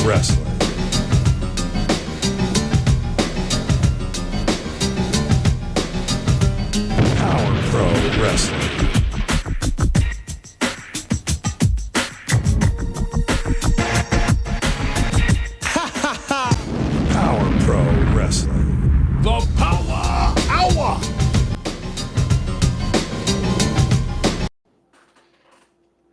Wrestling. Power Pro Wrestling. Power Pro Wrestling. The Powa Howa.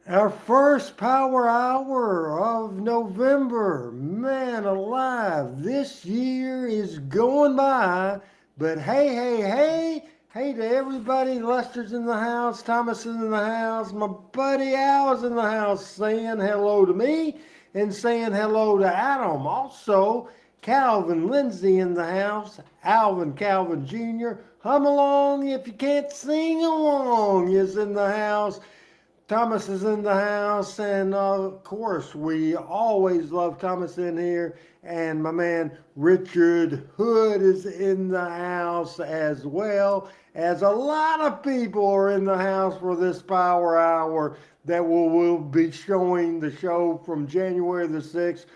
Our first Power Hour of November. Man alive, this year is going by. But hey to everybody. Lester's in the house, Thomas is in the house, my buddy Al is in the house saying hello to me and saying hello to Adam. Also, Calvin Lindsay in the house, Alvin Calvin Jr. Hum along if you can't sing along is in the house. Thomas is in the house, and of course, we always love Thomas in here. And my man Richard Hood is in the house, as well as a lot of people are in the house for this Power Hour that will be showing the show from January the 6th.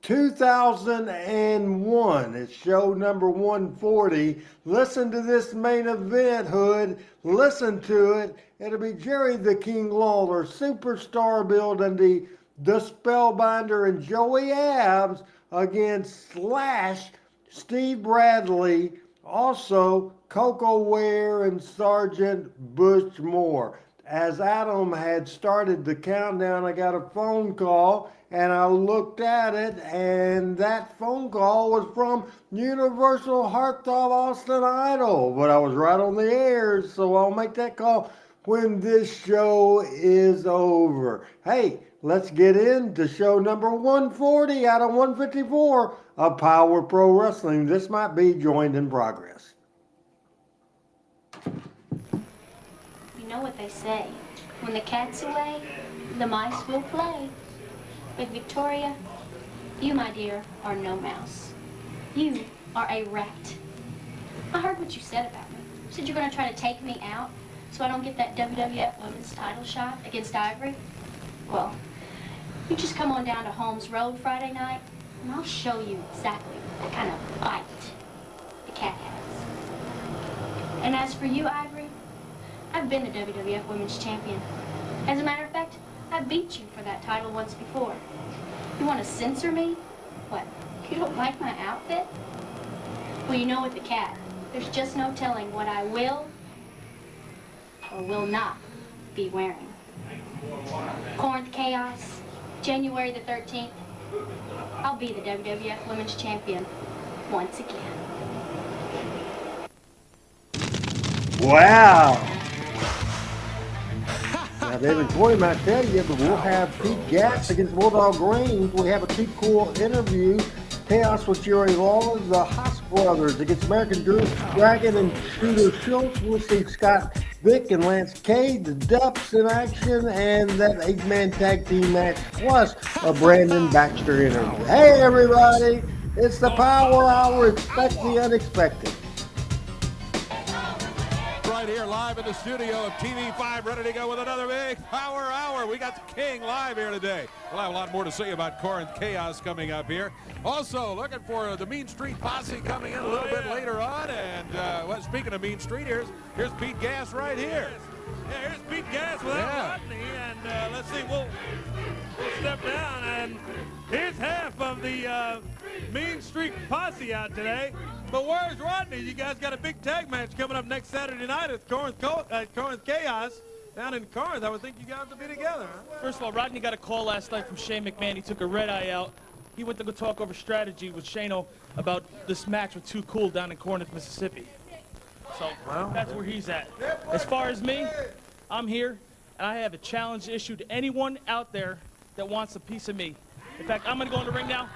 2001. It's show number 140. Listen to this main event, Hood. Listen to it. It'll be Jerry the King Lawler, Superstar Bill Dundee, The Spellbinder, and Joey Abs against Slash, Steve Bradley, also Coco Ware and Sergeant Bush Moore. As Adam had started the countdown, I got a phone call and I looked at it, and that phone call was from Universal Heartthrob Austin Idol. But I was right on the air, so I'll make that call when this show is over. Hey, let's get into show number 140 out of 154 of Power Pro Wrestling. This might be joined in progress. You know what they say. When the cat's away, the mice will play. But Victoria, you, my dear, are no mouse. You are a rat. I heard what you said about me. You said you're going to try to take me out so I don't get that WWF Women's title shot against Ivory. Well, you just come on down to Holmes Road Friday night, and I'll show you exactly what kind of bite the cat has. And as for you, Ivory, I've been the WWF Women's Champion. As a matter of fact, I beat you for that title once before. You want to censor me? What, you don't like my outfit? Well, you know with the cat, there's just no telling what I will or will not be wearing. Corinth Chaos, January the 13th. I'll be the WWF Women's Champion once again. Wow. Now, David Corey might tell you, but we'll have Pete Gatz against Bulldog Reigns. We have a too cool interview. Chaos with Jerry Lawler, the Haas Brothers against American Dragon and Shooter Schultz. We'll see Scott Vick and Lance Cade, the Dups in action, and that 8-man tag team match, plus a Brandon Baxter interview. Hey, everybody, it's the Power Hour. Expect the unexpected. Right here live in the studio of TV5, ready to go with another big Power Hour. We got the King live here today. We'll have a lot more to say about Corinth Chaos coming up here. Also looking for the Mean Street Posse coming in a little bit later on. And well, speaking of Mean Street, here's Pete Gas right here. Yeah, here's Pete Gas without Rodney, and let's see, we'll step down, and here's half of the Mean Street Posse out today. But where's Rodney? You guys got a big tag match coming up next Saturday night at Corinth Chaos down in Corinth. I would think you guys would be together. Huh? First of all, Rodney got a call last night from Shane McMahon. He took a red eye out. He went to go talk over strategy with Shano about this match with Too Cool down in Corinth, Mississippi. So that's where he's at. As far as me, I'm here, and I have a challenge issue to anyone out there that wants a piece of me. In fact, I'm going to go in the ring now.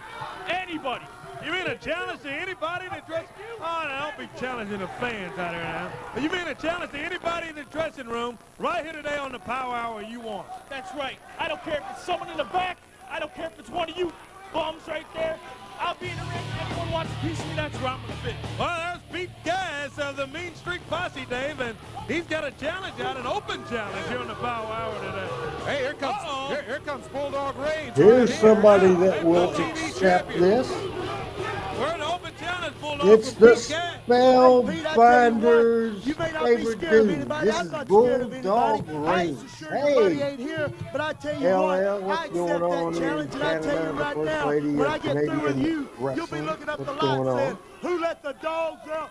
Anybody. You mean a challenge to anybody in the dress? Oh, no, don't be challenging the fans out here now. But you mean a challenge to anybody in the dressing room right here today on the Power Hour you want? That's right. I don't care if it's someone in the back. I don't care if it's one of you bums right there. I'll be in the ring. Anyone wants a piece of me, that's where I'm going to fit. Well, there's Pete Gas of the Mean Streak Posse, Dave, and he's got a challenge out, an open challenge here on the Power Hour today. Hey, here comes Bulldog Reigns. Here's right somebody here. that will TV accept champion. this. We're in open challenge, Bulldog. It's for the Pete Gas. Spellbinder's You may not be favorite scared of dude. anybody. This I'm is not scared of Bulldog anybody. I Reigns. ain't so sure nobody Hey, ain't here, but I tell you LL, what, I what's accept going that on in challenge, and I tell Canada, you the right First now, Lady when of I get through with Canadian you, you'll be wrestling? looking up the What's line going on? saying, who let the dogs out?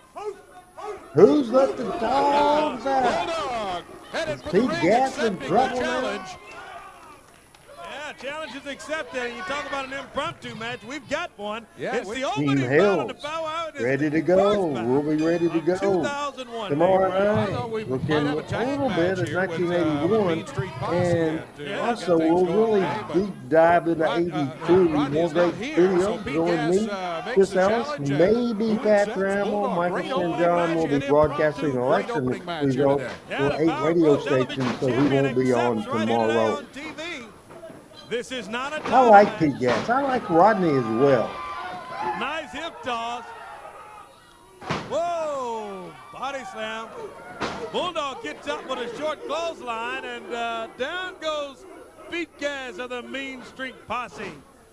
Who's let the dogs out? Bulldog headed for the Pete ring, Gas in accepting the trouble now? challenge. Yeah, challenge is accepted. And you talk about an impromptu match. We've got one. Yeah, it's we- the Team opening bout on the Hills, Power Hour. It's ready the to go. first bout We'll be ready to of go 2001. tomorrow baby. Although we night. might Looking have a a tag little match bit at here with, 1981, Mean Street Posse and to get also things we'll going really today, but deep dive into Rodney 82. More is great not here, so videos. Pete Join Gas, me, makes Chris the Ellis, challenge, maybe who Pat accepts Trammell, Bulldog? Michael Great St. opening John match will be and broadcasting impromptu, great election opening match here results today. Yeah, for the 8 Power radio Pro Television stations, so he champion won't be on accepts right here today tomorrow. on TV. This is not a I title like match. Pete Gas. I like Rodney as well. Nice hip toss. Whoa, body slam. Bulldog gets up with a short clothesline, and down goes Pete Gas of the Mean Streak Posse.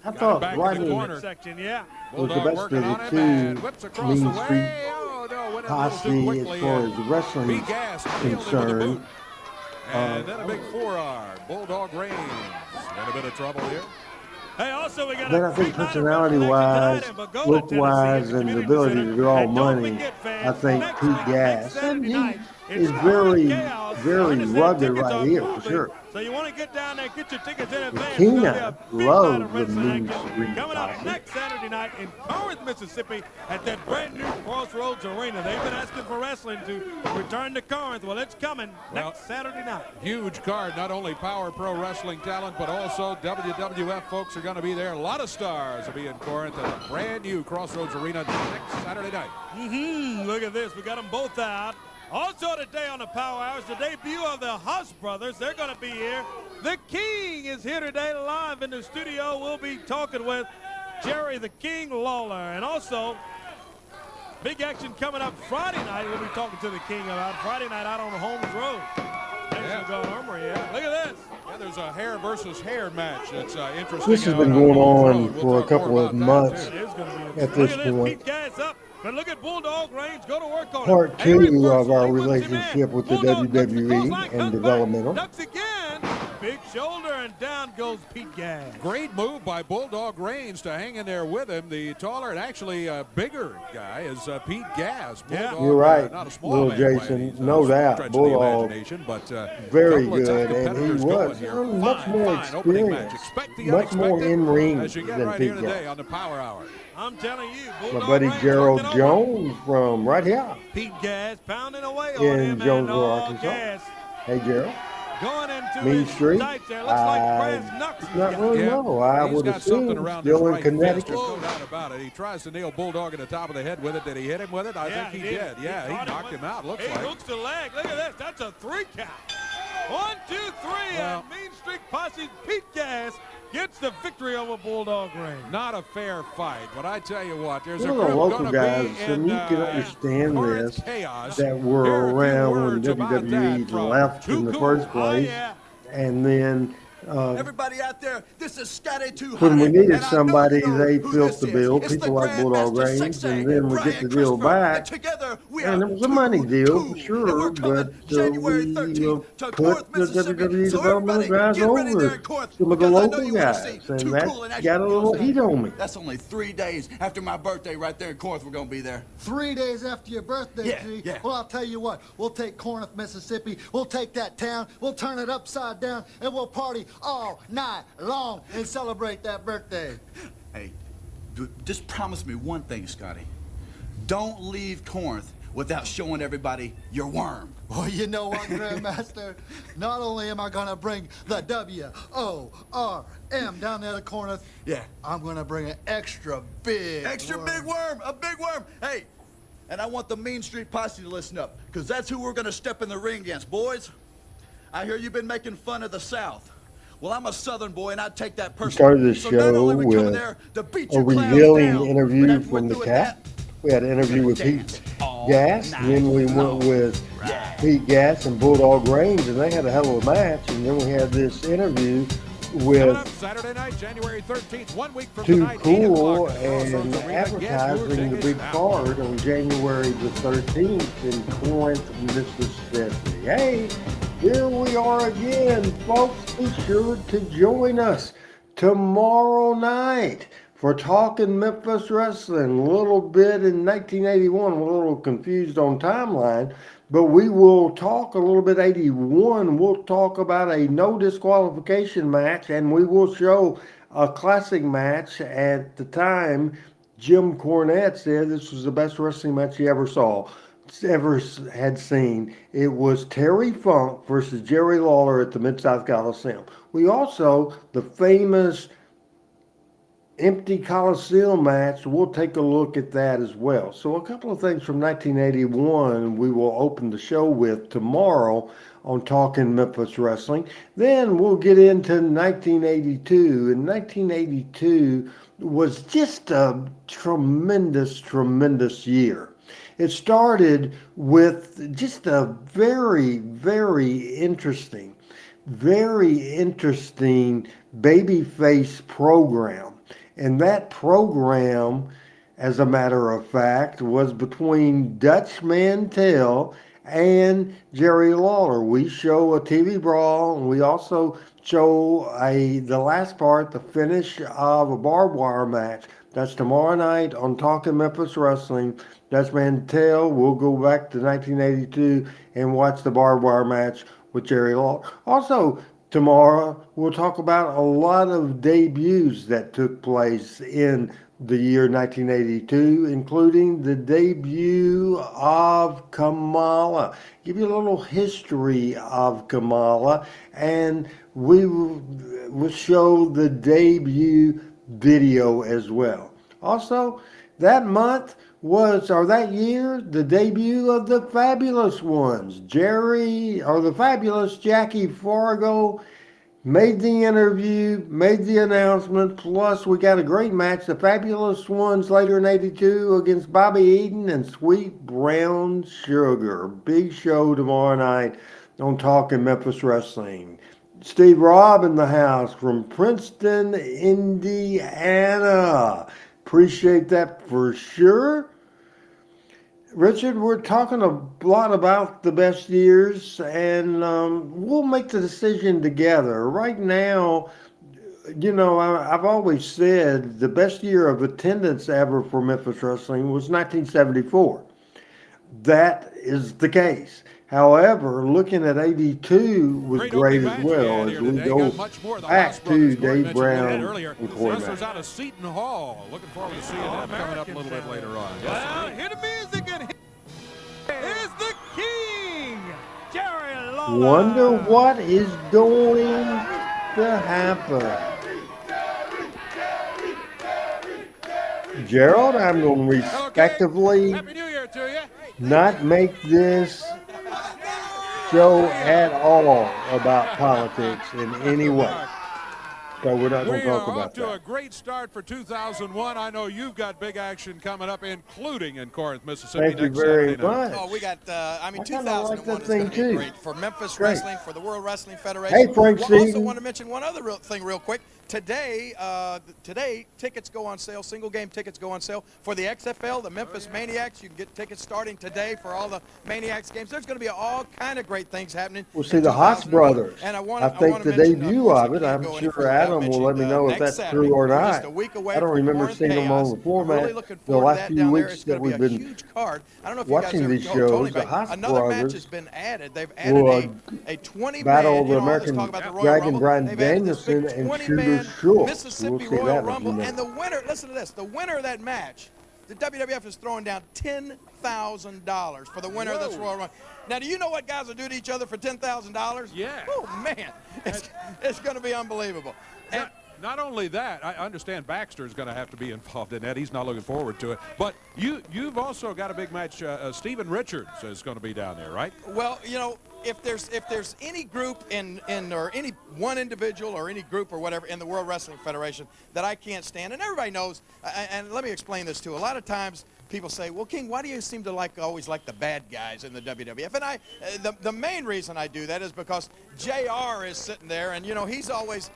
I thought back in the Rodney corner. Section, yeah. was the Bulldog best working of the on him two and whips across Mean the Street way. Oh, no, went in a little Posse too as quickly. far and as wrestling Pete Gas nailed him with a concerned. boot. And then a big forearm. Bulldog Reigns in a bit of trouble here. Hey, also we got But a I think free night of personality-wise, wrestling tonight in Bogota, look-wise, Tennessee, at the and the Community ability Center. to draw And don't money, forget, fans, I think next Pete week, next Gas. And Saturday night, he it's is very, Chaos. very Understand rugged tickets right are here, for moving, sure. So you want to get down there, get your tickets in advance. Keenan It's gonna be a big loves night of the wrestling Mean action Street coming up Posse. next Saturday night in Corinth, Mississippi, at that brand new Crossroads Arena. They've been asking for wrestling to return to Corinth. Well, it's coming next Saturday night. Huge card, not only Power Pro Wrestling talent, but also WWF folks are going to be there. A lot of stars will be in Corinth at the brand new Crossroads Arena next Saturday night. Look at this. We got them both out. Also today on the Power Hours, the debut of the Huss Brothers. They're going to be here. The King is here today live in the studio. We'll be talking with Jerry the King Lawler. And also, big action coming up Friday night. We'll be talking to the King about Friday night out on Holmes Road. Next to Armory, yeah. Look at this. Yeah, there's a hair versus hair match. That's interesting. This has out been on going Holmes on Road. We'll for a talk couple more of about that, months. too. It is going to be At look this at this. point. Pete Gas up. But look at Bulldog Reigns go to work on Part it. two Henry of our Purcell, he puts him in. relationship with the Bulldog ducks the WWE clothesline, and comes back, developmental. ducks again. Big shoulder, and down goes Pete Gas. Great move by Bulldog Reigns to hang in there with him. The taller and actually bigger guy is Pete Gas. Yeah. Bulldog, You're right, not a small little man by Jason. any, No doubt, stretch of Bulldog, the imagination, but very couple of tough good, and he competitors was going here. much more Fine opening match. experienced, Expect the much more unexpected in ring as you get than right here Pete today Gas. on the Power Hour. I'm telling you, My Bulldog buddy Reigns Gerald working over Jones from right here Pete Gas pounding away on in him, and Jonesboro, all Arkansas. Gas Hey, Gerald. going into Mean his Street? tights there. Looks like brass knucks. he's Not got. really know. I He's would got something assume around his still in right Connecticut. fist. No doubt about it. He tries to nail Bulldog in the top of the head with it. Did he hit him with it? I Yeah, think he did. Yeah, he caught knocked with- him out. Looks he like. hooks the leg. Look at this. That's a 3 count. 1, 2, 3, Well- and Mean Streak Posse Pete Gas gets the victory over Bulldog Reigns. Not a fair fight, but I tell you what, there's a Some of the group local gonna guys, be so in, you can understand Corinth this, Chaos. that were Here are a few around when words about WWE that from left in the Too first Cool. place. yeah. And then Everybody out there, this is Scotty 200. when we needed and I know somebody, you know they who filled this the is. bill. It's People the like Bulldog Grandmaster Reigns, Six-A, and then we Brian get the deal Christopher. back. And together we And are it was a money Too deal, Cool. for And sure, we're coming but January we 13th to put Corinth, the Mississippi. WWE So developmental everybody, guys get ready there over in Corinth, some of the because I know local you wanna guys, see and Too that Cool in action. got a little heat on me. That's only 3 days after my birthday right there in Corinth. We're going to be there. 3 days after your birthday, Yeah, G. yeah. Well, I'll tell you what. We'll take Corinth, Mississippi. We'll take that town. We'll turn it upside down, and we'll party all night long and celebrate that birthday. Hey, just promise me one thing, Scotty. Don't leave Corinth without showing everybody your worm. Well, you know what, Grandmaster? Not only am I going to bring the W-O-R-M down there to Corinth, Yeah. I'm going to bring an extra big Extra worm. big worm, a big worm. Hey, and I want the Mean Street Posse to listen up, because that's who we're going to step in the ring against. Boys, I hear you've been making fun of the South. Well, I'm a Southern boy, and I take that personally. started the So not show only we coming with there to beat a your clowns revealing down, interview but after we're from the through with Cat. that, We had an interview with dance Pete all Gas. Then we went with Pete Gas and Bulldog Range, and they had a hell of a match. And then we had this interview Coming up with Saturday night, January 13th, 1 week from Too tonight, 8 Cool o'clock at the Crossroads and Arena. Gas tour advertising the tickets big now. card on January the 13th in Corinth, Mississippi. Hey, here we are again, folks. Be sure to join us tomorrow night for Talking Memphis Wrestling. A little bit in 1981, I'm a little confused on timeline, but we will talk a little bit 81. We'll talk about a no disqualification match, and we will show a classic match. At the time, Jim Cornette said this was the best wrestling match he ever had seen. It was Terry Funk versus Jerry Lawler at the Mid-South Coliseum. We also, the famous Empty Coliseum match, we'll take a look at that as well. So a couple of things from 1981 we will open the show with tomorrow on Talking Memphis Wrestling. Then we'll get into 1982. And 1982 was just a tremendous, tremendous year. It started with just a very, very interesting babyface program. And that program, as a matter of fact, was between Dutch Mantell and Jerry Lawler. We show a TV brawl, and we also show the last part, the finish of a barbed wire match. That's tomorrow night on Talking Memphis Wrestling. Dutch Mantell, we'll go back to 1982 and watch the barbed wire match with Jerry Lawler. Also, tomorrow, we'll talk about a lot of debuts that took place in the year 1982, including the debut of Kamala. Give you a little history of Kamala, and we will show the debut video as well. Also, that year, the debut of the Fabulous Ones. The Fabulous Jackie Fargo made the interview, made the announcement, plus we got a great match. The Fabulous Ones later in 82 against Bobby Eaton and Sweet Brown Sugar. Big show tomorrow night on Talking Memphis Wrestling. Steve Robb in the house from Princeton, Indiana. Appreciate that for sure. Richard, we're talking a lot about the best years, and we'll make the decision together. Right now, I've always said the best year of attendance ever for Memphis Wrestling was 1974. That is the case. However, looking at 82 was great as well, as we go back to Dave Brown and Corey Mack. Wrestlers out of Seton Hall. Looking forward to seeing them coming up a little bit later on. Well, hit the music, and here's the king, Jerry Lawler. Wonder what is going to happen. Gerald, I'm going to respectively Happy New Year to you. not make this show at all about politics in any way. So we're not going to talk We are about off to that. a great start for 2001. I know you've got big action coming up, including in Corinth, Mississippi. Thank you next very Saturday night. much. Oh, we got, I kinda 2001 like that is thing going to be too. great for Memphis Great. Wrestling, for the World Wrestling Federation. Hey, Frank I also Stevens. want to mention one other thing real quick. Today, tickets go on sale. Single game tickets go on sale for the XFL, the Memphis Maniacs. You can get tickets starting today for all the Maniacs games. There's going to be all kind of great things happening. We'll see in the Haas 2001. brothers. And I think the debut of it, I'm sure Adam will let me know if that's true or not. Just a week away I don't from remember Corinth seeing them on Chaos. the format I'm really looking the forward to last that few down there. weeks It's that going to we've be a been huge card. I don't know if watching you guys these ever told shows. me The about Haas it. Another match brothers has been added. They've will, added a 20-man, battle the all this American talk about the Royal Dragon Rumble. Brian They've added this big Danielson and 20-man Shooter Schultz. Mississippi We'll see Royal that in a few Rumble. minutes. And the winner, listen to this, the winner of that match, the WWF is throwing down $10,000 for the winner of this Royal Rumble. Now, do you know what guys will do to each other for $10,000? Yeah. Oh, man. It's going to be unbelievable. And not only that, I understand Baxter is going to have to be involved in that. He's not looking forward to it. But you've also got a big match. Stephen Richards is going to be down there, right? Well, you know, if there's any group or any one individual or any group or whatever in the World Wrestling Federation that I can't stand, and everybody knows, and let me explain this too. A lot of times people say, well, King, why do you seem to always like the bad guys in the WWF? And the main reason I do that is because JR is sitting there, and you know, he's always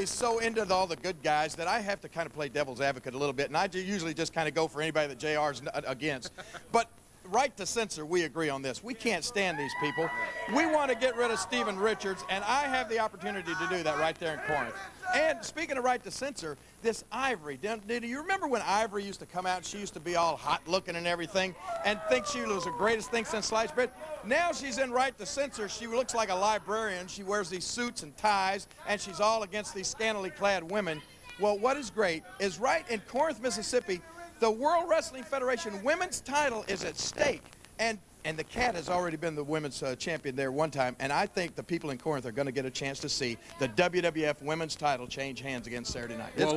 so into all the good guys that I have to kind of play devil's advocate a little bit, and I usually just kind of go for anybody that JR's against. But right to censor, we agree on this. We can't stand these people. We want to get rid of Stephen Richards, and I have the opportunity to do that right there in Corinth. And speaking of right to censor, this Ivory, do you remember when Ivory used to come out and she used to be all hot looking and everything and think she was the greatest thing since sliced bread? Now she's in right to censor. She looks like a librarian. She wears these suits and ties, and she's all against these scantily clad women. Well, what is great is right in Corinth, Mississippi, the World Wrestling Federation women's title is at stake, and the Cat has already been the women's champion there one time, and I think the people in Corinth are going to get a chance to see the WWF women's title change hands again Saturday night. Well,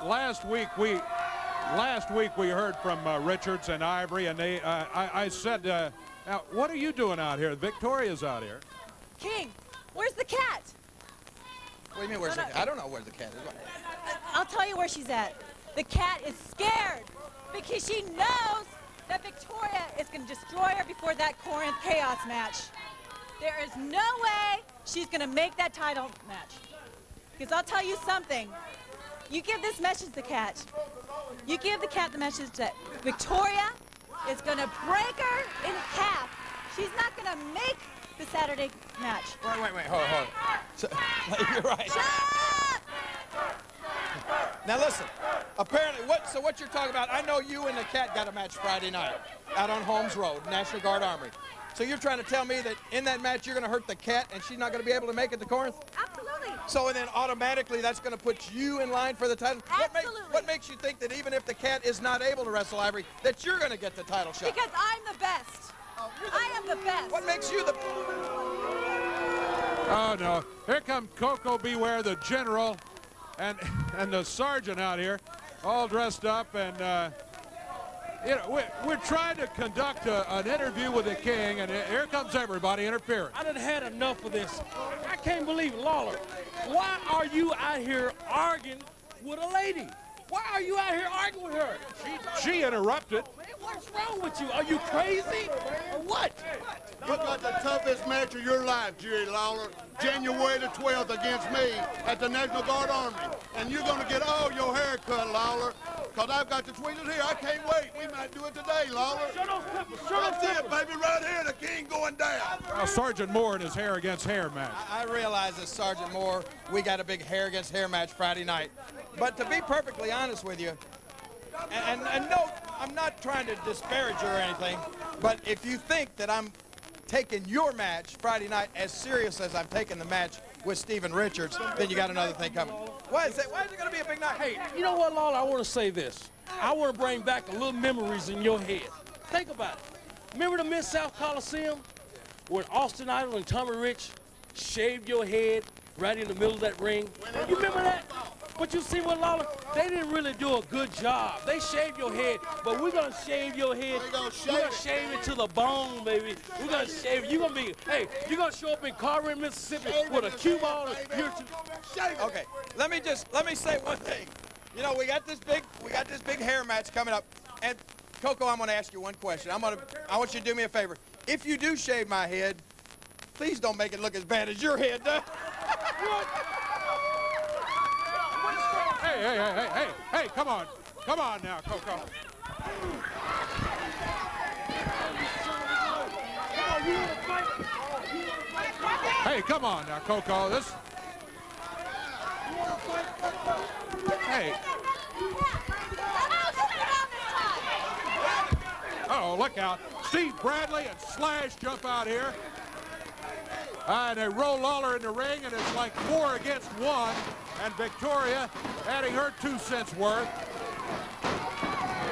last week we heard from Richards and Ivory, and I said, now, what are you doing out here? Victoria's out here. King, where's the Cat? What do you mean, where's the Cat? I don't know where the Cat is. I'll tell you where she's at. The Cat is scared because she knows that Victoria is going to destroy her before that Corinth Chaos match. There is no way she's going to make that title match. Because I'll tell you something. You give this message to the Cat. You give the Cat the message that Victoria is going to break her in half. She's not going to make the Saturday match. Wait, hold on. So, you're right. Shut up! Now listen, apparently, what you're talking about, I know you and the Cat got a match Friday night out on Holmes Road, National Guard Armory. So you're trying to tell me that in that match you're going to hurt the Cat and she's not going to be able to make it to Corinth? Absolutely. So then automatically that's going to put you in line for the title? Absolutely. What makes you think that even if the Cat is not able to wrestle Ivory, that you're going to get the title shot? Because I'm the best. I am the best. What makes you the... Oh, no. Here come Coco Beware, the general, and the sergeant out here, all dressed up, and you know, we're trying to conduct an interview with the King, and here comes everybody interfering. I done had enough of this. I can't believe it, Lawler. Why are you out here arguing with a lady? Why are you out here arguing with her? She interrupted. What's wrong with you? Are you crazy or what? You got the toughest match of your life, Jerry Lawler, January the 12th against me at the National Guard Armory. And you're going to get all your hair cut, Lawler, because I've got the tweezers here. I can't wait. We might do it today, Lawler. Show those peppers. That's it, baby, right here, the King going down. Sergeant Moore in his hair against hair match. I realize that Sergeant Moore, we got a big hair against hair match Friday night. But to be perfectly honest with you, and no, I'm not trying to disparage you or anything, but if you think that I'm taking your match Friday night as serious as I'm taking the match with Stephen Richards, then you got another thing coming. Why is it going to be a big night? Hey, you know what, Lawler? I want to say this. I want to bring back a little memories in your head. Think about it. Remember the Mid-South Coliseum when Austin Idol and Tommy Rich shaved your head right in the middle of that ring? You remember that? But you see what, Lawler? They didn't really do a good job. They shaved your head, but we're going to shave your head. We're going to shave it to the bone, baby. We're going to shave it. You're going to be, hey, you're going to show up in Corinth, Mississippi with a cue ball. Okay, let me say one thing. You know, we got this big hair match coming up. And Coco, I'm going to ask you one question. I want you to do me a favor. If you do shave my head, please don't make it look as bad as your head does. Hey, come on now, Coco. Hey, come on now, Coco. Hey. Uh-oh, look out. Steve Bradley and Slash jump out here. And they roll Lawler in the ring, and it's like 4 against 1. And Victoria adding her 2 cents worth.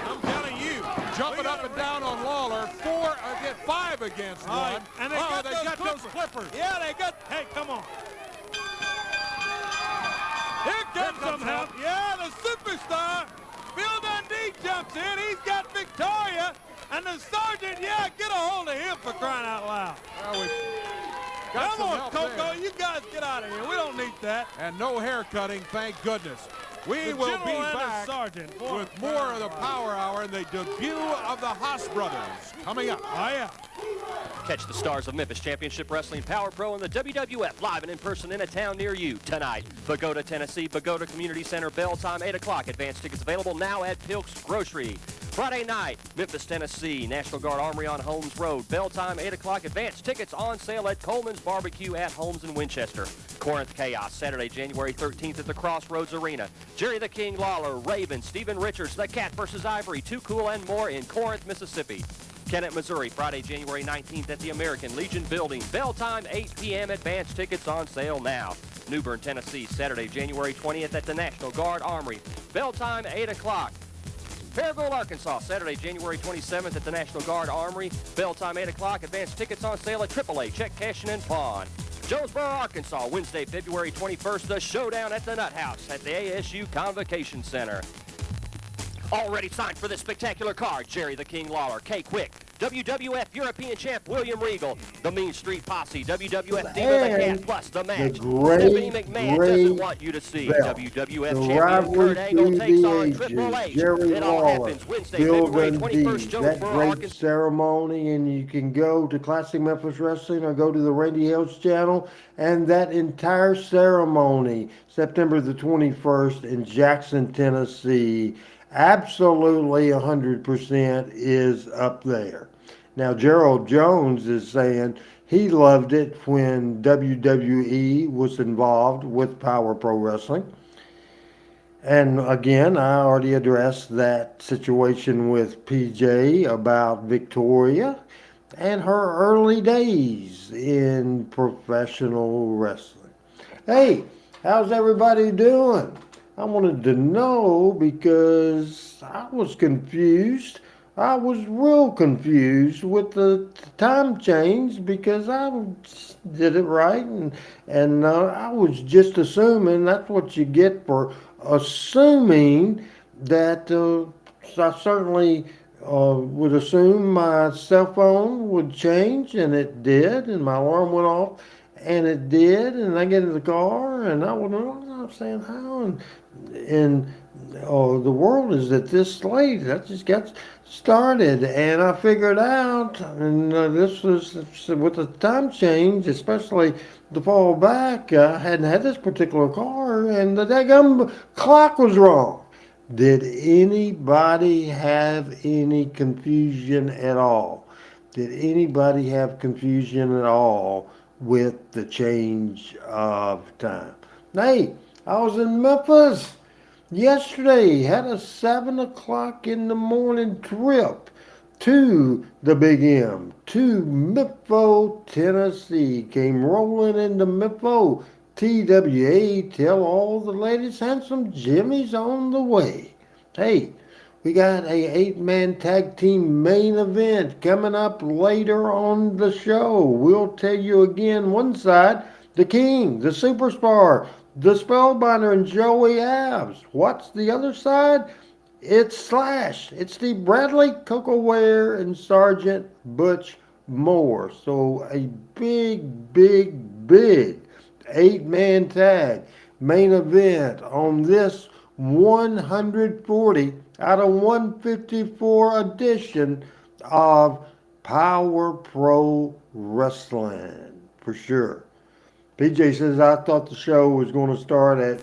I'm telling you. Jumping up and down on Lawler. 5 against 1. Right. And they got those clippers. Yeah, they got. Hey, come on. Here comes some help. Yeah, the superstar. Bill Dundee jumps in. He's got Victoria. And the sergeant, yeah, get a hold of him for crying out loud. Well, we Come on, Coco, you guys get out of here. We don't need that. And no hair cutting, thank goodness. We will be back with more of the Power Hour and the debut of the Haas brothers coming up. Oh, yeah. Catch the stars of Memphis Championship Wrestling, Power Pro, and the WWF live and in person in a town near you tonight. Bogota, Tennessee, Bogota Community Center, bell time 8 o'clock. Advance tickets available now at Pilk's Grocery. Friday night, Memphis, Tennessee, National Guard Armory on Holmes Road. Bell time 8 o'clock. Advance tickets on sale at Coleman's Barbecue at Holmes in Winchester. Corinth Chaos, Saturday, January 13th at the Crossroads Arena. Jerry the King Lawler, Raven, Stephen Richards, The Cat vs. Ivory, Too Cool, and more in Corinth, Mississippi. Kennett, Missouri, Friday, January 19th at the American Legion Building. Bell time 8 p.m. Advance tickets on sale now. New Bern, Tennessee, Saturday, January 20th at the National Guard Armory. Bell time 8 o'clock. Fairville, Arkansas, Saturday, January 27th at the National Guard Armory. Bell time 8 o'clock. Advance tickets on sale at AAA Check Cashing and Pawn. Jonesboro, Arkansas, Wednesday, February 21st, the showdown at the Nut House at the ASU Convocation Center. Already signed for this spectacular card, Jerry the King Lawler, K Quick, WWF European Champ William Regal, the Mean Street Posse, WWF Diva the Cat, plus the match. Stephanie McMahon doesn't want you to see. WWF Champion Kurt Angle takes on Triple H. Jerry It all Lawler, happens Wednesday, Bill February Dundee, 21st, that Jonesboro, great Arkansas. ceremony, and you can go to Classic Memphis Wrestling or go to the Randy Hills channel, and that entire ceremony, September the 21st in Jackson, Tennessee, absolutely 100% is up there. Now, Gerald Jones is saying he loved it when WWE was involved with Power Pro Wrestling. And again, I already addressed that situation with PJ about Victoria and her early days in professional wrestling. Hey, how's everybody doing? I wanted to know because I was confused. I was real confused with the time change because I did it right, and I was just assuming that's what you get for assuming that. I certainly would assume my cell phone would change, and it did, and my alarm went off, and it did, and I get in the car, and I was saying how, and the world is at this late. I just got started, and I figured out, and this was with the time change, especially the fall back. I hadn't had this particular car, and the daggum clock was wrong. Did anybody have any confusion at all? Did anybody have confusion at all with the change of time? Hey, I was in Memphis yesterday, had a 7 o'clock in the morning trip to the Big M, to Memphis, Tennessee. Came rolling into Memphis. TWA, tell all the ladies handsome Jimmy's on the way. Hey, we got a 8-man tag team main event coming up later on the show. We'll tell you again, one side, the King, the Superstar, the Spellbinder, and Joey Abs. What's the other side? It's Slash. It's Steve Bradley, Coco Ware, and Sergeant Butch Moore. So a big, big, big 8-man tag main event on this 140 out of 154 edition of Power Pro Wrestling, for sure. PJ says, I thought the show was going to start at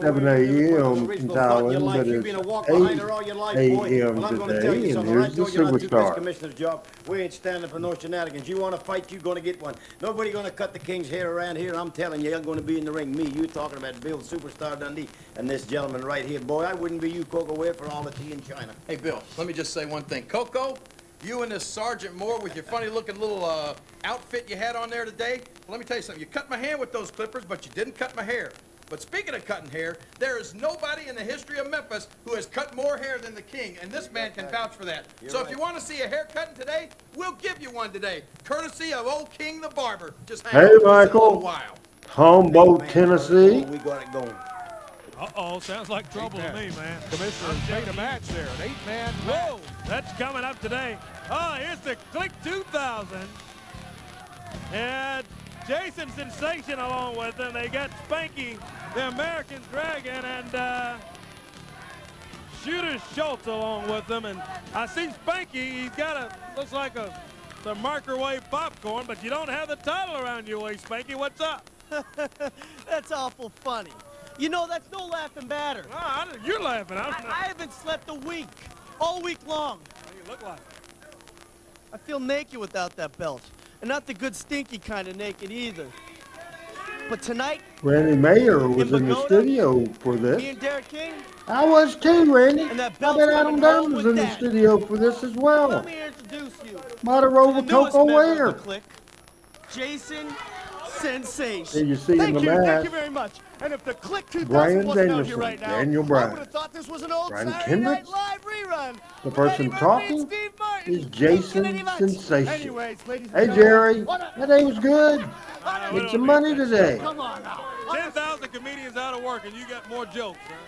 7 a.m. in Thailand, but it's 8 a.m. today, and here's the Superstar. Commissioner's job. We ain't standing for no shenanigans. You want to fight, you're going to get one. Nobody going to cut the King's hair around here. I'm telling you, I'm going to be in the ring. Me, you talking about Bill Superstar Dundee, and this gentleman right here. Boy, I wouldn't be you, Coco Ware, for all the tea in China. Hey, Bill, let me just say one thing. Coco, you and this Sergeant Moore with your funny-looking little outfit you had on there today, well, let me tell you something. You cut my hand with those clippers, but you didn't cut my hair. But speaking of cutting hair, there is nobody in the history of Memphis who has cut more hair than the King, and this man can vouch for that. So if you want to see a haircutting today, we'll give you one today, courtesy of old King the Barber. Just hang Hey, on for a Michael. little while. Humboldt, Tennessee. We got it going. Uh-oh, sounds like trouble to me, man. Commissioner made a match there, an 8-man match. Whoa, that's coming up today. Oh, here's the Click 2000. And Jason Sensation along with them. They got Spanky, the American Dragon, and Shooter Schultz along with them. And I see Spanky, he's got looks like some microwave popcorn, but you don't have the title around your waist, Spanky. What's up? That's awful funny. You know, that's no laughing matter. You're laughing. I haven't slept a week, all week long. What do you look like? I feel naked without that belt. And not the good stinky kind of naked either. But tonight, Randy Mayer was in the studio for me this. and Derek King, I was too, Randy. and that I belt's bet Adam coming Dunn home was with in the that. studio for this as well. Let me introduce you. Might have rolled The with newest Coco member of Ware. the Clique, Jason Sensation. There you see in Thank the you, mask. thank you very much. And if the Clique 2000 Brian wasn't out here Danielson, right now, Daniel I Bryan. would have thought this was an old Brian Saturday Night Kendricks? Live rerun. The person talking is Jason Sensation. Anyways, ladies and Hey, gentlemen, Jerry. what a- That day was good. Made some money today. Come on now. 10,000 comedians out of work, and you got more jokes, man.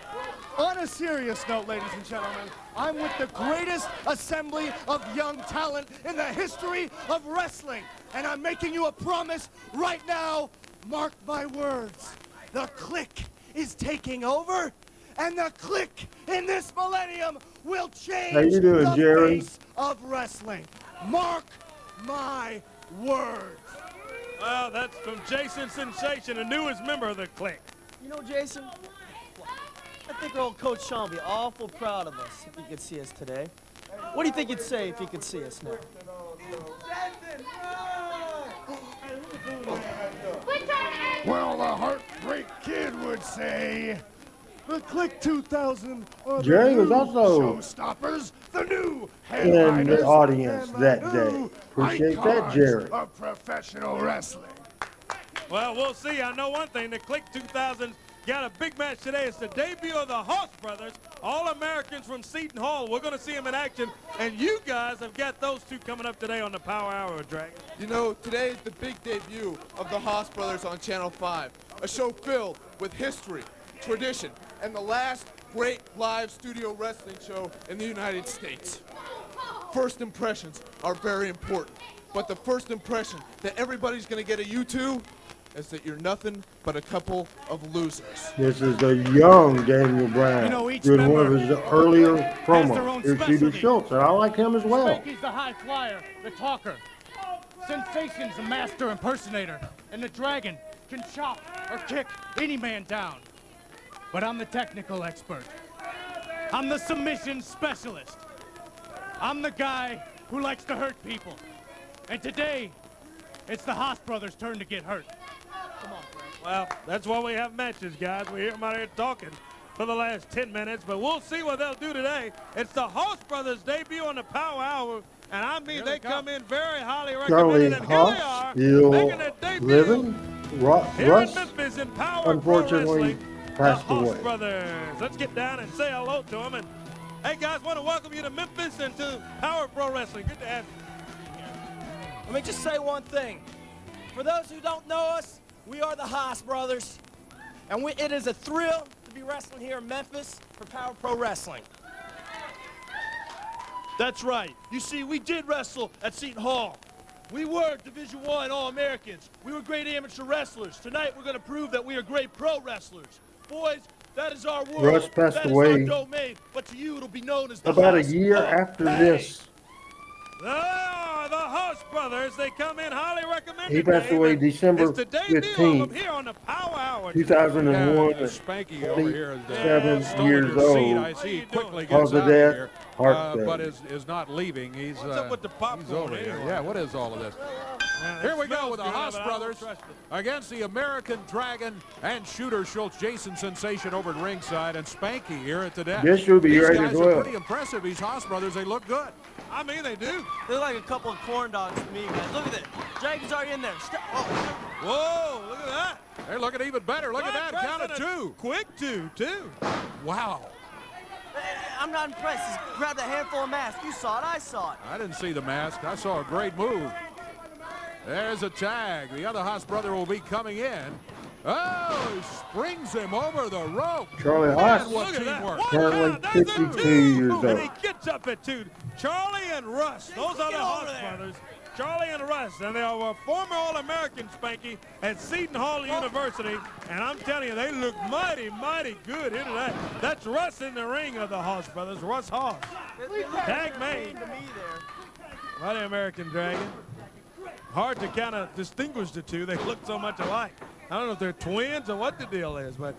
On a serious note, ladies and gentlemen, I'm with the greatest assembly of young talent in the history of wrestling. And I'm making you a promise right now. Mark my words. The Clique is taking over, and the Clique in this millennium will change How you doing, the Jerry? face of wrestling. Mark my words. Well, that's from Jason Sensation, the newest member of the Clique. You know, Jason, I think our old Coach Sean will be awful proud of us if he could see us today. What do you think he'd say if he could see us now? Well, the Heartbreak Kid would say, the Click 2000 are Jerry the was new also showstoppers, the new in headliners, the audience and that the day. new Appreciate that, icons Jerry. of professional wrestling. Well, we'll see. I know one thing. The Click 2000 got a big match today. It's the debut of the Hoss Brothers, All-Americans from Seton Hall. We're going to see them in action, and you guys have got those two coming up today on the Power Hour, Dragon. You know, today is the big debut of the Haas Brothers on Channel 5, a show filled with history, tradition, and the last great live studio wrestling show in the United States. First impressions are very important, but the first impression that everybody's going to get of you two is that you're nothing but a couple of losers. This is the young Daniel Bryan. You know, each doing one of member his earlier their promos. own Here's Shooter specialty. Schultz, and I like him as well. Spanky's the high flyer, the talker. Sensation's the master impersonator. And the Dragon can chop or kick any man down. But I'm the technical expert. I'm the submission specialist. I'm the guy who likes to hurt people. And today, it's the Haas brothers' turn to get hurt. Come on, Frank. Well, that's why we have matches, guys. We hear them out here talking for the last 10 minutes, but we'll see what they'll do today. It's the Hoss Brothers' debut on the Power Hour, and I mean they come in very highly Charlie recommended, and here they Haas are still making their debut living. here Russ, in Memphis in Power Pro unfortunately, Wrestling. passed the Hoss away. Brothers. Let's get down and say hello to them. And hey, guys, want to welcome you to Memphis and to Power Pro Wrestling. Good to have you. Let me just say one thing. For those who don't know us, we are the Haas Brothers, and it is a thrill to be wrestling here in Memphis for Power Pro Wrestling. That's right. You see, we did wrestle at Seton Hall. We were Division I All-Americans. We were great amateur wrestlers. Tonight, we're going to prove that we are great pro wrestlers. Boys, that is our world. Russ passed that is away our domain. But to you, it'll be known as the about a Haas year of after Pain. this. The Hoss Brothers, they come in highly recommended. He passed away Dave. December It's the debut of them 15th, here on the Power Hour. 2001. Yeah, Spanky over here is 27 stolen years your seat. old. I see he quickly Cause gets of out death, of here, heart but failure. is not leaving. He's up with the popcorn he's over here. anyway? Yeah, what is all of this? Here we go with the Haas Brothers against the American Dragon and Shooter Schultz. Jason Sensation over at ringside and Spanky here at the deck. This should be These ready guys as are well. pretty impressive. These Haas Brothers, they look good. I mean, they do. They're like a couple of corn dogs to me, man. Look at that. Dragon's already in there. Whoa, look at that. They're looking even better. Look at that. Count of two. Quick two, too. Wow. I'm not impressed. He's grabbed a handful of masks. You saw it. I saw it. I didn't see the mask. I saw a great move. There's a tag. The other Haas brother will be coming in. Oh, he springs him over the rope. Charlie Man, Haas, what teamwork. currently 52 years And he old. gets up at 2. Charlie and Russ, those are the Hoss brothers. Charlie and Russ, and they are former All-American, Spanky, at Seton Hall University. And I'm telling you, they look mighty, mighty good here today. That's Russ in the ring of the Hoss brothers, Russ Hoss. Tag made. By the American Dragon. Hard to kind of distinguish the two. They look so much alike. I don't know if they're twins or what the deal is, but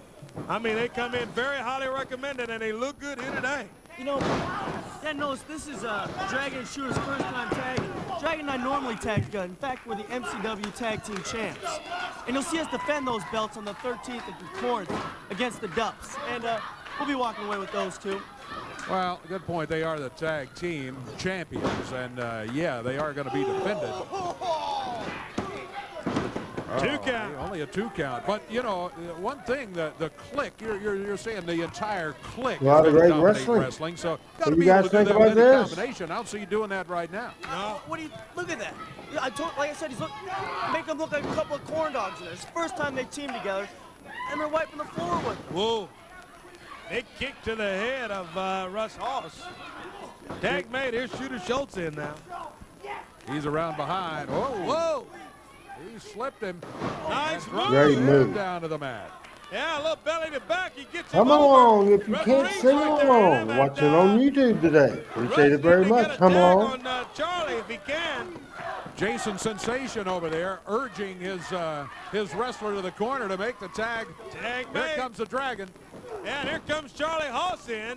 I mean, they come in very highly recommended, and they look good here today. You know, Dan knows this is Dragon and Shooter's first time tagging. Dragon and I normally tag together. In fact, we're the MCW Tag Team Champs. And you'll see us defend those belts on the 13th at Corinth against the Dups. And we'll be walking away with those two. Well, good point. They are the tag team champions, and yeah, they are going to be defended. Two count. Only a 2 count. But, you know, one thing, the click, you're saying the entire click A lot of is great gonna dominate wrestling. so What got to do be you able guys to do think that about with any this? combination. I don't see you doing that right now. No. What do you look at that? Like I said, make them look like a couple of corn dogs in there. It's the first time they team together, and they're wiping the floor with them. Whoa. Big kick to the head of Russ Hoss. Tag made. Here's Shooter Schultz in now. He's around behind. Oh, Whoa. he slipped him. Nice And move. Great him move. down to the mat. Yeah, a little belly to back. He gets Come him over. along if you can't Referee's sing right there, along. and Watch it on YouTube today. Appreciate it very much. Come on. on Charlie if he can. Jason Sensation over there urging his wrestler to the corner to make the tag. Tag Here made. comes the Dragon. And here comes Charlie Hoss in.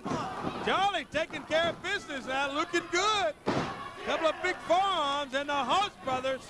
Charlie taking care of business now, looking good. Couple of big forearms, and the Hoss brothers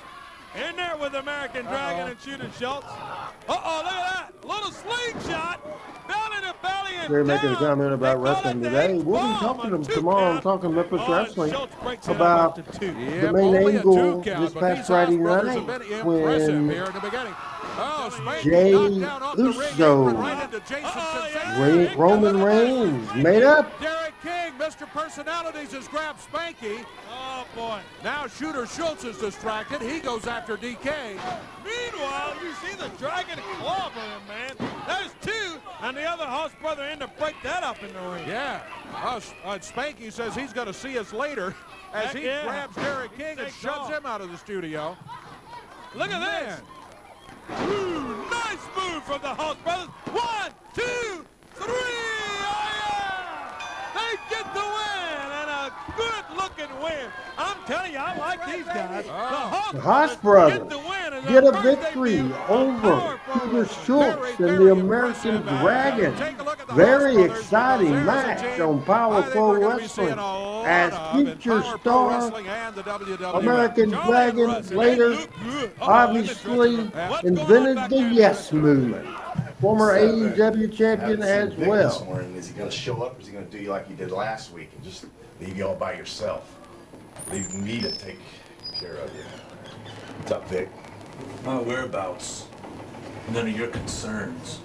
in there with American Dragon and Shooter Schultz. Uh-oh, look at that. Little slingshot. Belly to belly and They're making a down. comment about They call wrestling it the today. eighth We'll be bomb talking on to 2 tomorrow. count. Talking Memphis Oh, and Wrestling Schultz breaks it up about after 2. the main only a angle 2 count, this but past these Friday Hoss brothers night have been impressive when here in the beginning. Oh, Spanky Jay knocked down off the ring Uso, apron right into Jason Sensation. Roman Reigns made up. Derek King, Mr. Personalities, has grabbed Spanky. Oh, boy. Now Shooter Schultz is distracted. He goes after DK. Meanwhile, you see the Dragon clobber him, man. There's 2, and the other Hoss brother in to break that up in the ring. Yeah. Spanky says he's going to see us later as he Yeah. grabs Derek King and Takes shoves off. him out of the studio. Look at this. Ooh, nice move from the Hoss brothers. 1, 2, 3. Oh, yeah. They get the win, and a good-looking win. I'm telling you, I like these guys. The Haas brothers get the win. and get a their first victory debut. over Shooter Schultz and the American Dragon. Very exciting match on Power Pro Wrestling as future star American Dragon later obviously invented the yes movement. Former AEW champion as well. Is he going to show up or is he going to do you like he did last week and just leave you all by yourself? Leave me to take care of you. What's up, Vic? My whereabouts. None of your concerns.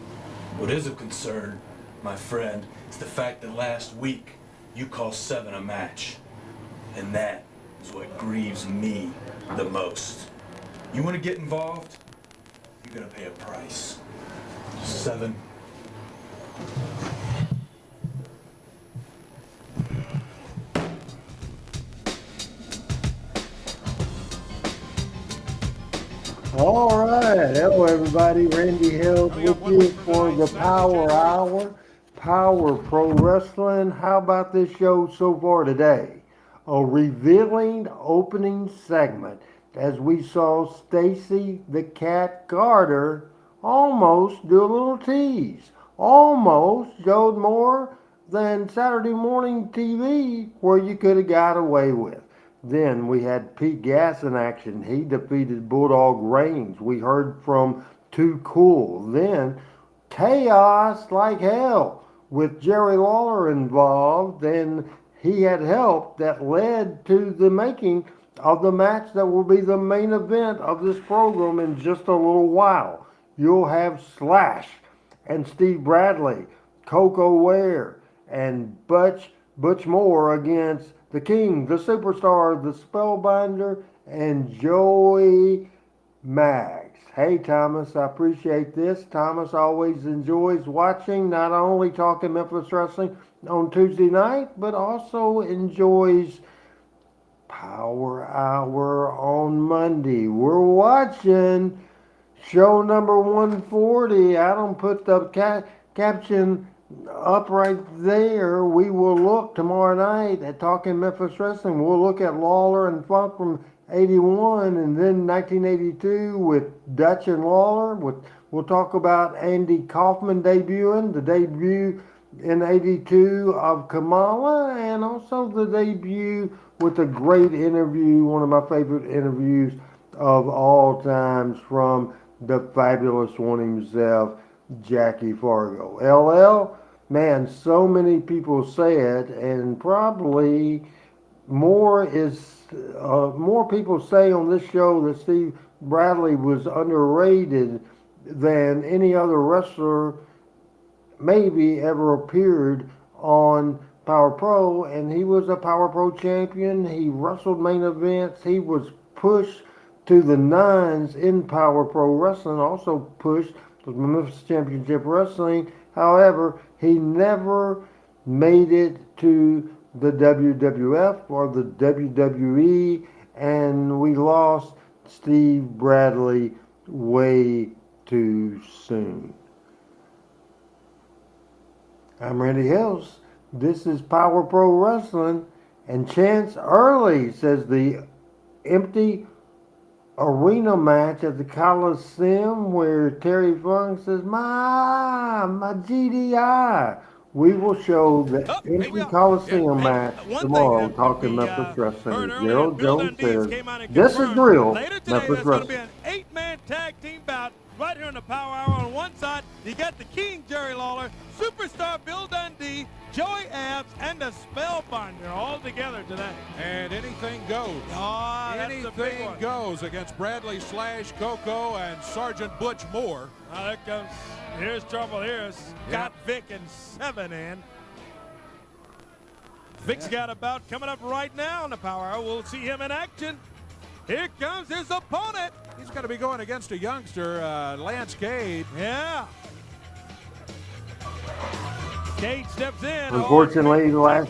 What is of concern, my friend, is the fact that last week you cost 7 a match. And that is what grieves me the most. You want to get involved? You're going to pay a price. 7. All right. Hello, everybody. Randy Held with you for the Power Hour, Power Pro Wrestling. How about this show so far today? A revealing opening segment as we saw Stacy the Cat Carter almost do a little tease. Almost showed more than Saturday morning TV where you could have got away with. Then we had Pete Gas in action. He defeated Bulldog Reigns. We heard from Too Cool. Then chaos like hell with Jerry Lawler involved. And he had help that led to the making of the match that will be the main event of this program in just a little while. You'll have Slash and Steve Bradley, Coco Ware, and Butch Moore against the King, the Superstar, the Spellbinder, and Joey Max. Hey, Thomas, I appreciate this. Thomas always enjoys watching, not only Talking Memphis Wrestling on Tuesday night, but also enjoys Power Hour on Monday. We're watching show number 140. I don't put the caption up right there. We will look tomorrow night at Talking Memphis Wrestling. We'll look at Lawler and Funk from 81 and then 1982 with Dutch and Lawler. We'll talk about Andy Kaufman debuting, the debut in 82 of Kamala, and also the debut with a great interview, one of my favorite interviews of all times from the fabulous one himself, Jackie Fargo. LL, man, so many people say it, and probably more people say on this show that Steve Bradley was underrated than any other wrestler maybe ever appeared on Power Pro, and he was a Power Pro champion. He wrestled main events. He was pushed to the nines in Power Pro Wrestling, also pushed to Memphis Championship Wrestling. However, he never made it to the WWF or the WWE, and we lost Steve Bradley way too soon. I'm Randy Hills. This is Power Pro Wrestling, and Chance Early says the empty arena match at the Coliseum where Terry Funk says, my GDI. We will show the empty Coliseum match tomorrow, Talking Memphis Wrestling. Gerald Jones says, this is real Memphis Wrestling. 8-man tag team bout right here in the Power Hour. On one side, you got the King, Jerry Lawler, Superstar Bill Dundee, Joey Abs, and the Spellbinder all together today. And anything goes. Oh, that's the big Anything one. goes against Bradley Slash, Coco, and Sergeant Butch Moore. Now there comes, here's trouble. Here's Scott Vick and 7 in. Vick's got a bout coming up right now in the Power Hour. We'll see him in action. Here comes his opponent. He's going to be going against a youngster, Lance Cade. Yeah. Cade steps in. Unfortunately, Lance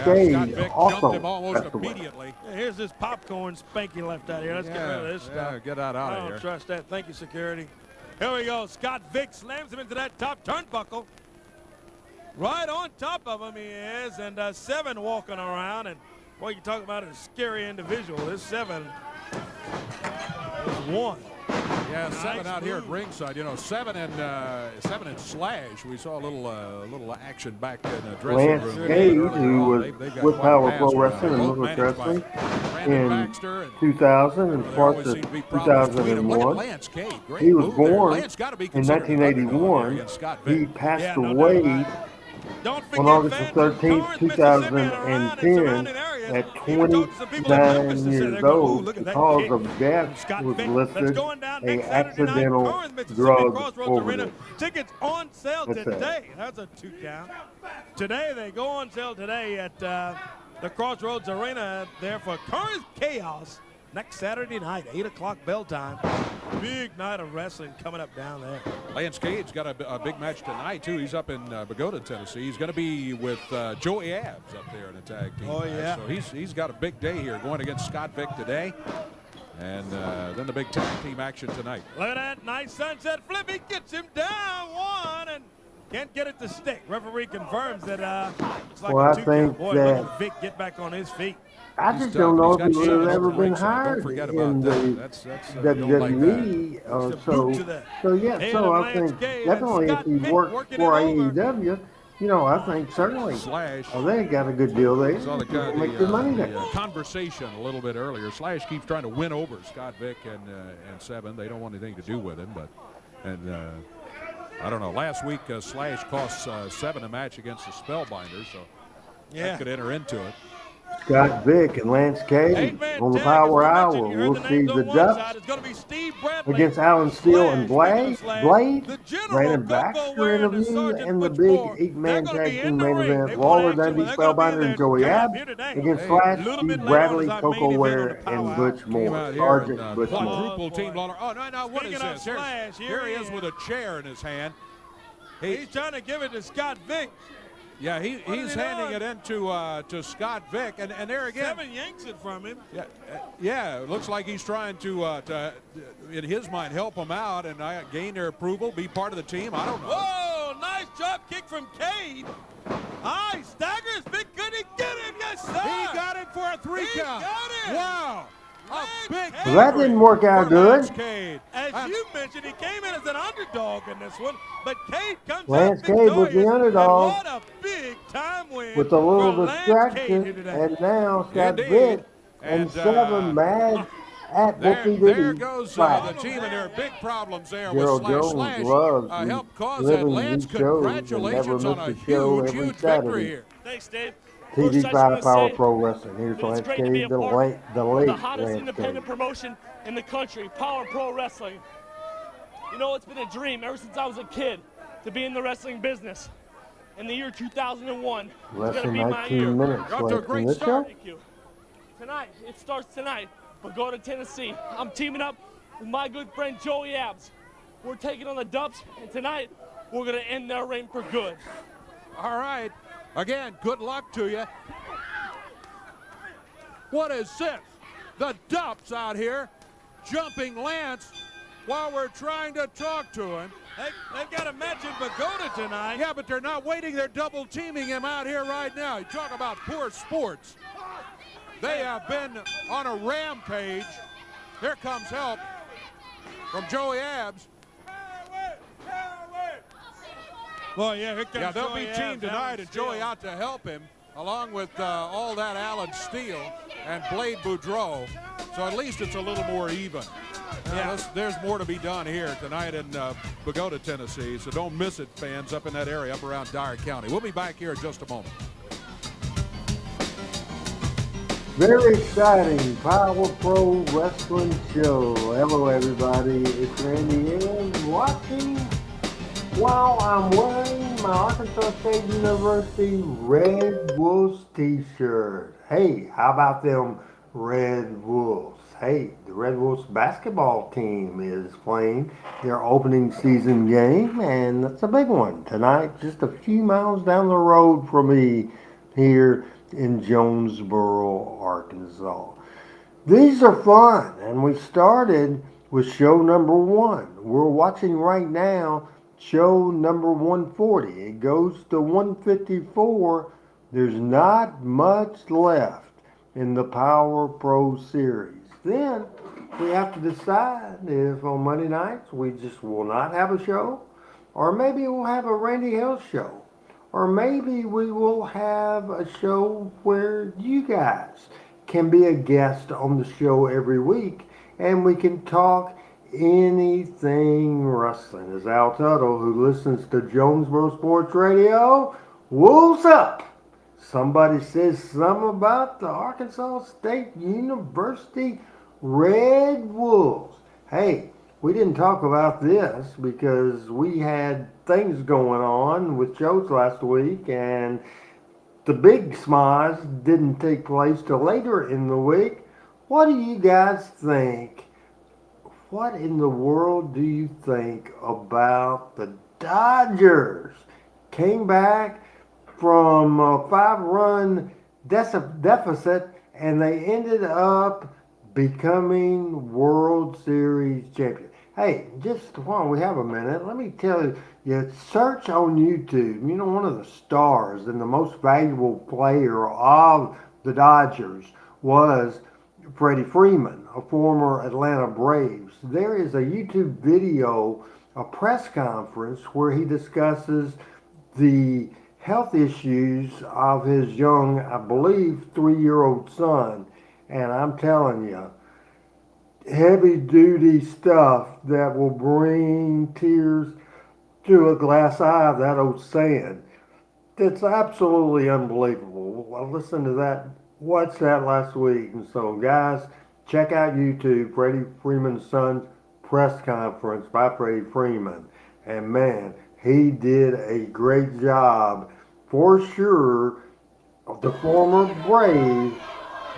Cade also him almost passed away. immediately. Here's this popcorn spanky left out here. Let's get rid of this stuff. Get that out I of don't here. trust that. Thank you, security. Here we go. Scott Vick slams him into that top turnbuckle. Right on top of him he is. And 7 walking around. And boy, you talk about a scary individual. This 7 is 1. Yeah, Nice 7 out here at move. ringside. You know, 7 and Slash. We saw a little action back in the dressing Lance room. Cade, earlier who on. was They've got with quite a Power mass Pro around Wrestling there. and Both Memphis managed by Wrestling Brandon in Baxter and 2000 and there parts always of seem to be problems between them. Look at 2001. Lance Cade. Great He was move there. born Lance gotta be in considered an underdog 1981. against Scott Vick. He passed Yeah, no doubt away about on Don't forget, August the fans of 13th, Corinth, Mississippi and around and 2010 surrounding areas. at Even talked to some people in Memphis 29 and said years they're going, old. look at The that cause kid. of death Scott was Vick. That's listed going down a next Saturday night, accidental Corinth, Mississippi, drug Crossroads Arena. overdose. Tickets on sale That's today. That's a 2 count. Today, they go on sale today at the Crossroads Arena there for Corinth Chaos next Saturday night, 8 o'clock bell time. Big night of wrestling coming up down there. Lance Cade's got a big match tonight, too. He's up in Pagoda, Tennessee. He's going to be with Joey Abs up there in a tag team Oh, match. yeah. So he's got a big day here going against Scott Vick today. And then the big tag team action tonight. Look at that nice sunset flip. He gets him down 1 and can't get it to stick. Referee confirms that it's like Well, a I 2 think count. Boy, that- look at Vic get back on his feet. I He's just tough, don't and know he's if he got would have Shane ever on the been ringside. Don't hired forget in about the that. That's don't like WWE. It's a So boot to the yeah, head so of I Lance think Cade, definitely and if Scott he Vick worked working for him over. AEW, you know, I think certainly Slash. they got a good deal there. Saw Make good money there. the conversation a little bit earlier. Slash keeps trying to win over Scott Vick and 7. They don't want anything to do with him, but I don't know. Last week Slash cost 7 a match against the Spellbinder, so Yeah. that could enter into it. Scott Vick and Lance Cage Eight-man on the tag, as Power we Hour. mentioned. You heard We'll the see names the on one Ducks side. It's going to be Steve Bradley against Alan Steele and Slash, speaking of Slash, Blade, the General Brandon Coco Baxter Ware and the interview, Sergeant and the Butch big Moore. They're 8-man going to tag be team in the main ring. event. They want Lawler, action. Dundee, Well, they're going to be Spellbinder, there and Joey coming up Abs here today. against A Slash, little Steve bit later on is Bradley, our Coco main event on the Ware, Power and Hour. Butch Came Moore. out here and Sergeant Butch Moore. quadruple team Lawler. Oh, no, what is Speaking of this? Slash, Here he is with a chair in his hand. He's trying to give it to Scott Vick. Yeah, he's handing it into to Scott Vick, and there again. Seven yanks it from him. Yeah, it looks like he's trying to in his mind, help them out and gain their approval, be part of the team. I don't know. Whoa, nice drop kick from Cade. High staggers, Vick, could he get him? Yes, sir. He got it for a 3 count. Got it. Wow. A big Well, that didn't work out good. As you mentioned, he came in as an underdog in this one, but Cade comes Lance out Cade was victorious, the underdog. and what a big time win With a little for Lance Cade here distraction, today. and now Scott Indeed. Vick and And, 7 mad at There Whoopie-Doo. goes the team, and there are big problems there Gerald with Jones Slash. loves Helped cause that. delivering Lance, these shows and congratulations never on a miss a show huge, every huge Saturday. victory here. Thanks, Dave. TV5 First, I just wanna Power say Pro Wrestling. Here's that it's Lance great to be Cage, a the part late of the hottest Lance independent Cage. promotion in the country, Power Pro Wrestling. You know, it's been a dream ever since I was a kid to be in the wrestling business. In the year 2001, it's Less going to than be my 19 year. minutes You're off to a left great in this show. Thank you. Tonight, it starts tonight. We'll go to Tennessee. I'm teaming up with my good friend Joey Abs. We're taking on the Dubs, and tonight we're going to end their reign for good. All right. Again, good luck to you. What is this? The Dups out here jumping Lance while we're trying to talk to him. They've got a match in Pagoda tonight. Yeah, but they're not waiting. They're double teaming him out here right now. You talk about poor sports. They have been on a rampage. Here comes help from Joey Abs. Well, yeah, here comes Yeah, they'll Joey be Abs, teamed tonight, Alan and Joey Steele. out to help him, along with all that Alan Steele and Blade Boudreaux. So at least it's a little more even. There's more to be done here tonight in Pagoda, Tennessee. So don't miss it, fans up in that area, up around Dyer County. We'll be back here in just a moment. Very exciting Power Pro Wrestling Show. Hello, everybody. It's Randy Evans watching while I'm wearing my Arkansas State University Red Wolves t-shirt. Hey, how about them Red Wolves? Hey, the Red Wolves basketball team is playing their opening season game, and that's a big one tonight, just a few miles down the road from me here in Jonesboro, Arkansas. These are fun, and we started with show number 1. We're watching right now show number 140. It goes to 154. There's not much left in the Power Pro series. Then we have to decide if on Monday nights we just will not have a show, or maybe we'll have a Randy Hill show. Or maybe we will have a show where you guys can be a guest on the show every week and we can talk anything wrestling. As Al Tuttle, who listens to Jonesboro Sports Radio, wolves up. Somebody says something about the Arkansas State University Red Wolves. Hey, we didn't talk about this because we had things going on with shows last week, and the big smiles didn't take place till later in the week. What do you guys think? What in the world do you think about the Dodgers? Came back from a 5-run deficit, and they ended up becoming World Series champions. Hey, just while we have a minute, let me tell you, search on YouTube. You know, one of the stars and the most valuable player of the Dodgers was Freddie Freeman, a former Atlanta Braves. There is a YouTube video, a press conference, where he discusses the health issues of his young, I believe, 3-year-old son. And I'm telling you, heavy duty stuff that will bring tears to a glass eye of that old saying. It's absolutely unbelievable. Well, listen to that watched that last week. And so, guys, check out YouTube, Freddie Freeman's son's press conference by Freddie Freeman. And man, he did a great job. For sure, the former Brave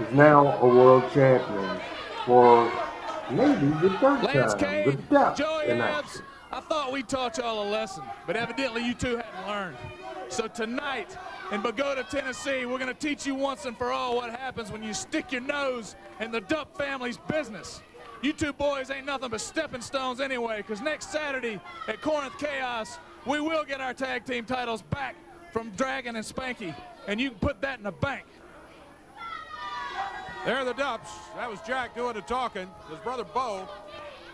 is now a world champion for maybe the third Lance time. The Cade, Duck Joey in Abs, action. I thought we taught y'all a lesson, but evidently you two hadn't learned. So tonight in Bogota, Tennessee, we're going to teach you once and for all what happens when you stick your nose in the Duck family's business. You two boys ain't nothing but stepping stones anyway, because next Saturday at Corinth Chaos, we will get our tag team titles back from Dragon and Spanky, and you can put that in the bank. There are the Dupps. That was Jack doing the talking. His brother Bo.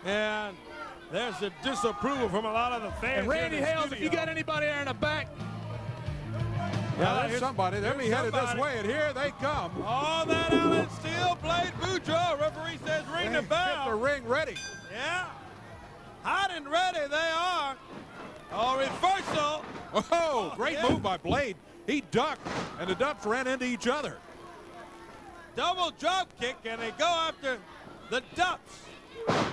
And there's the disapproval from a lot of the fans. And Randy Hales, if you got anybody there in the back. Yeah, there's somebody. They'll be headed this way, and here they come. Oh, that Alan Steele, Blade Boudreaux. Referee says ring the bell. Get the ring ready. Yeah. Hot and ready they are. Oh, reversal. Oh, great move by Blade. He ducked, and the Dupps ran into each other. Double drop kick, and they go after the Dupps.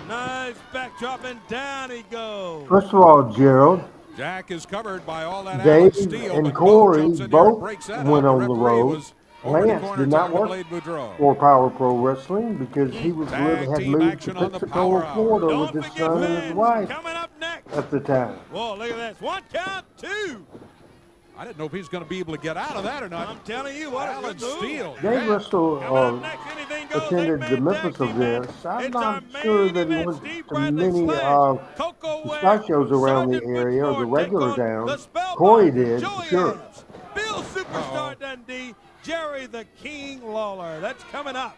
Nice backdrop, and down he goes. First of all, Gerald, Jack is covered by all that Alan Dave Steele, and but Corey jumps in there and both breaks that went up. on the referee road. was over in the Lance corner did not talking to work Blade Boudreaux. for Power Pro Wrestling because he was Tag had team moved to action on the Pensacola, Power Hour. Florida Don't with his forget son and his fans wife coming up next. at the time. Whoa, look at this. 1 count, 2. I didn't know if he's going to be able to get out of that or not. I'm telling you what, Alan Steele. Dave Russell attended the Memphis events. I'm not sure that he went to many star shows around the area or the regular towns. Corey did, sure. Bill Superstar Dundee, Jerry the King Lawler. That's coming up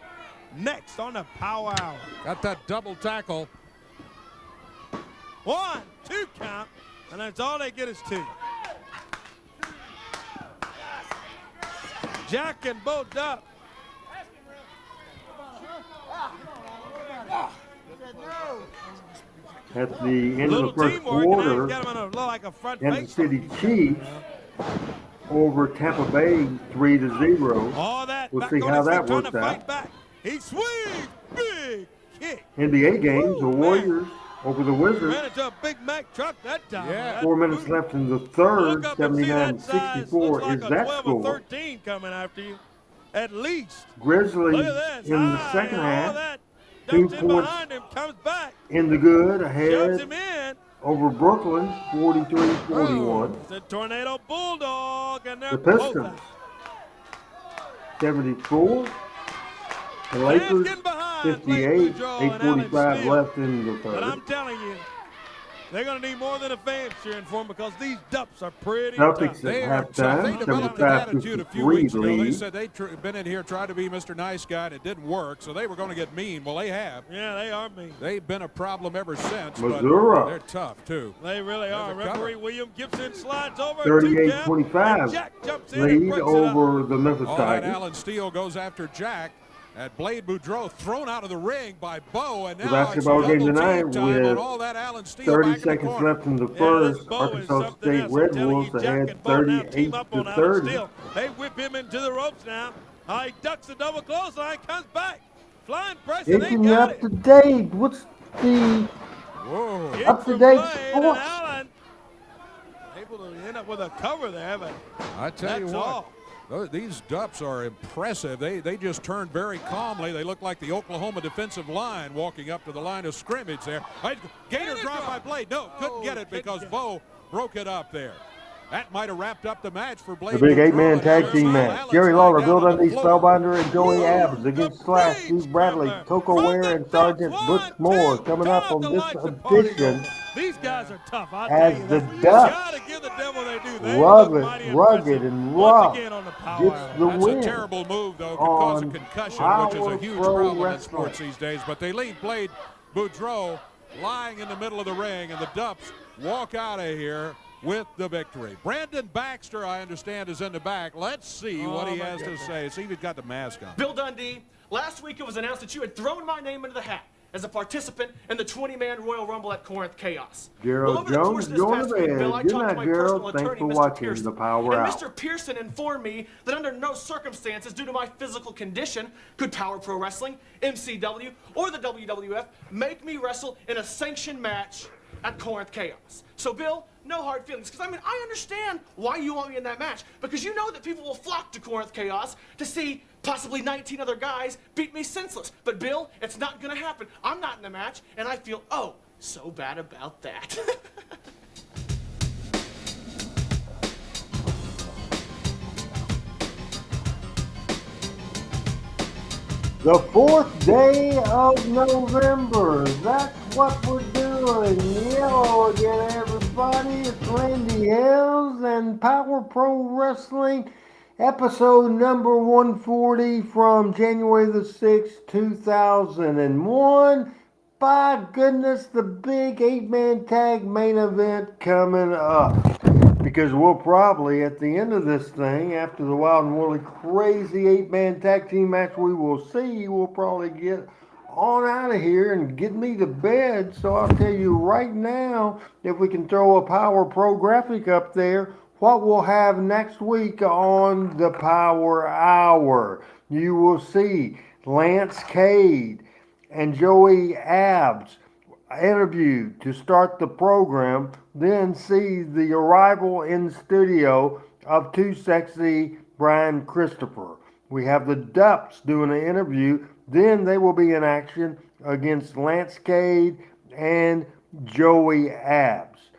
next on the Power Hour. Got that double tackle. 1, 2 count, and that's all they get is 2. Jack and Bo Dupp. At the end of the first quarter, Like a front Kansas face. City Chiefs over Tampa Bay 3-0. All that. We'll back see on how his feet, that trying works to fight out. back. He swings. Big kick. NBA games, the Warriors over the Wizards. Ran into a Big Mac truck that time. Yeah. 4 minutes left in the third, Look up and see that size. Looks 79-64 like is a that 12 score. or 13 coming after you. At least. Grizzlies Look at this. in the High, second all half, that. 2 Dumps in points behind him, comes back. in the good, Shoves ahead him in. over Brooklyn, 43-41. It's a Tornado Bulldog, and they're The both Pistons, out. 74. The Fans Lakers, getting behind 58, Boudreaux and Alan 8:45 Steele. left in the But I'm third. telling you, they're going to need more than a fan cheering for them because these Dupps are pretty Celtics tough. They at are tough. They halftime, developed an attitude a few 75-53 weeks ago. They lead. said they'd been in here trying to be Mr. Nice Guy, and it didn't work, so they were going to get mean. Well, they have. Yeah, they are mean. They've been a problem ever since, Missouri. but they're tough, too. They really are. There's a Referee cover. William Gibson slides over. 38-25 Jack jumps in and lead breaks it up. over the Memphis All that Tigers. Alan Steele goes after Jack. At Blade Boudreaux thrown out of the ring by Bo, and The now basketball it's game double tonight team time on with all that Alan Steele 30 back in the seconds corner. left in the Yeah, first. this Bo is Arkansas something State else. Red I'm telling Wolves you, Jack ahead and Bo now team 38 up to on Alan 30. Steele. They whip him into the ropes now. He ducks the double clothesline, comes back. Flying press, and they Getting you got up it. to date. What's the Whoa. Kick up to from date Blade, and sports? Allen able to end up with a cover there, but I tell you that's what, all. these Dupps are impressive. They just turned very calmly. They look like the Oklahoma defensive line walking up to the line of scrimmage there. Gator drop by Blade. No, couldn't get it because Bo broke it up there. That might have wrapped up the match for Blade. The big Boudreaux. 8-man And tag there's team Al match. Allen Jerry sliding Lawler, down Bill on the Dundee, floor. Spellbinder, and Joey Abs against Slash, Steve Bradley, Coco Ware, and Sergeant Butch Moore coming up on this edition These guys are tough. I'll as tell you the that. You Dupps, gotta give the devil they do. They look mighty rugged impressive. and Once rough, again on the Power gets Hour. the That's win a terrible move, though. Could cause a on concussion, which is a Power huge Pro problem in Wrestling. sports these days. But they leave Blade Boudreaux lying in the middle of the ring, and the Dupps walk out of here with the victory. Brandon Baxter, I understand, is in the back. Let's see what he has to say. See if he's got the mask on. Bill Dundee, last week it was announced that you had thrown my name into the hat. as a participant in the 20-man Royal Rumble at Corinth Chaos. Gerald Over the course Jones of this going past to week, bed. Bill, I Good talked to night, my Gerald. personal Thanks attorney, for Mr. watching Pearson. The Power And Hour. Mr. Pearson informed me that under no circumstances, due to my physical condition, could Power Pro Wrestling, MCW, or the WWF make me wrestle in a sanctioned match at Corinth Chaos. So, Bill, no hard feelings, because I understand why you want me in that match, because you know that people will flock to Corinth Chaos to see possibly 19 other guys beat me senseless. But, Bill, it's not going to happen. I'm not in the match, and I feel, oh, so bad about that. The 4th day of November. That's what we're doing. Hello again, everybody. It's Randy Helms and Power Pro Wrestling, episode number 140 from January the 6th, 2001. By goodness, the big 8-man tag main event coming up. Because we'll probably, at the end of this thing, after the Wild and Woolly crazy 8-man tag team match we will see, we'll probably get on out of here and get me to bed. So I'll tell you right now, if we can throw a Power Pro graphic up there, what we'll have next week on the Power Hour. You will see Lance Cade and Joey Abs interviewed to start the program, then see the arrival in studio of Too Sexy Brian Christopher. We have the Dups doing an interview, then they will be in action against Lance Cade and Joey Abs.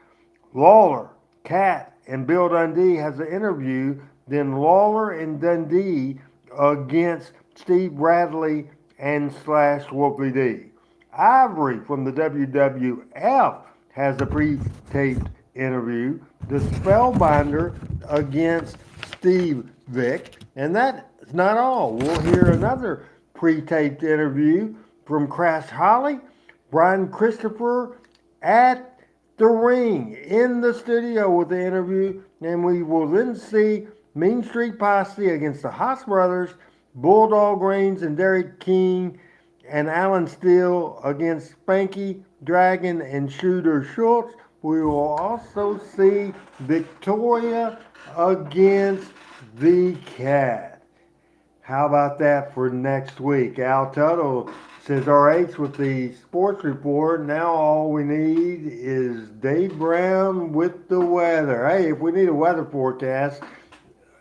Lawler, Cat, and Bill Dundee has an interview, then Lawler and Dundee against Steve Bradley and Slash Wolfie D. Ivory from the WWF has a pre-taped interview. The Spellbinder against Steve Vick. And that's not all. We'll hear another pre-taped interview from Crash Holly, Brian Christopher at the ring in the studio with the interview. And we will then see Mean Street Posse against the Haas Brothers, Bulldog Reigns and Derek King, and Alan Steele against Spanky, Dragon, and Shooter Schultz. We will also see Victoria against the Cat. How about that for next week? Al Tuttle says RH with the sports report. Now all we need is Dave Brown with the weather. Hey, if we need a weather forecast,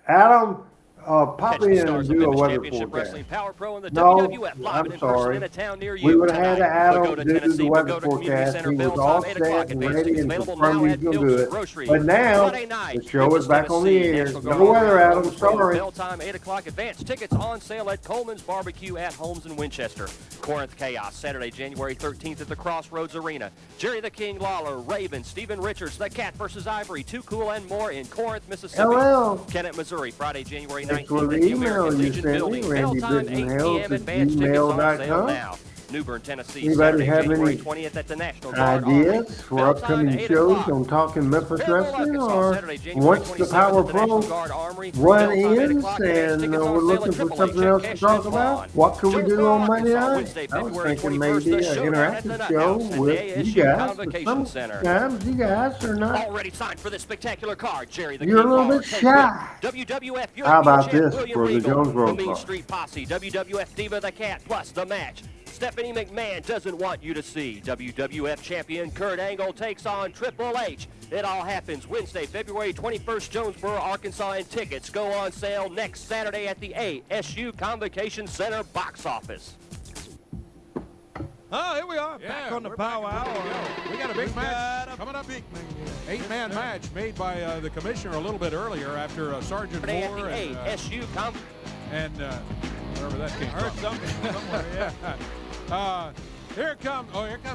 Adam, pop in and do a weather forecast. Power Pro and the No, WWF live I'm in sorry. person in a town near you We would have had tonight. Adam Pagoda, do Tennessee, the weather Pagoda Community forecast. Center, He was bell all time, 8 set o'clock. and Advanced ready tickets and available confirmed now he's at going to do Pilk's it. Grocery. But now, Friday night, the show is back on the Tennessee, air. National No Guard weather, Adam. Army, Sorry. Bell time, 8 o'clock. Advanced tickets on sale at Coleman's Barbecue at Holmes and Winchester. Corinth Chaos, Saturday, January 13th at the Crossroads Arena. Jerry the King Lawler, Raven, Stephen Richards, The Cat versus Ivory, Too Cool and more in Corinth, Mississippi. Hello. Kennett, Missouri, Friday, January Thanks 19th for at the the email American you Legion sent me, Building. Bell time, 8 p.m. Advanced tickets on sale now. Newbern, Tennessee, Anybody Saturday, have January any 20th at the National Guard ideas for Bell time, upcoming 8 shows o'clock. on Talking Memphis Wrestling, Arkansas, or Saturday, January once the 27th Power at the National Pro Guard Armory. run Bell time, 8 ends o'clock. Advanced and tickets we're on sale looking at for Triple something H else at to talk Cashman's about? Lawn. What could we do on Monday Arkansas, night? Wednesday, I was February thinking 21st, maybe the an Showdown at the interactive Nut show House at with the you ASU guys. But Convocation Center. sometimes you guys are not. Already signed for this spectacular card, Jerry the You're King a little Lawler, bit Tate shy. Witt, WWF European How about champ this William for the Regal, Jonesboro the Mean card? Street Posse, WWF Diva the Cat, plus the match Stephanie McMahon doesn't want you to see. WWF champion Kurt Angle takes on Triple H. It all happens Wednesday, February 21st, Jonesboro, Arkansas, and tickets go on sale next Saturday at the ASU Convocation Center box office. Oh, here we are, back on the Power Hour. We got a big match coming up. 8-man match made by the commissioner a little bit earlier after Sergeant Saturday at Moore the and ASU wherever that came I heard from. something somewhere, yeah. Here comes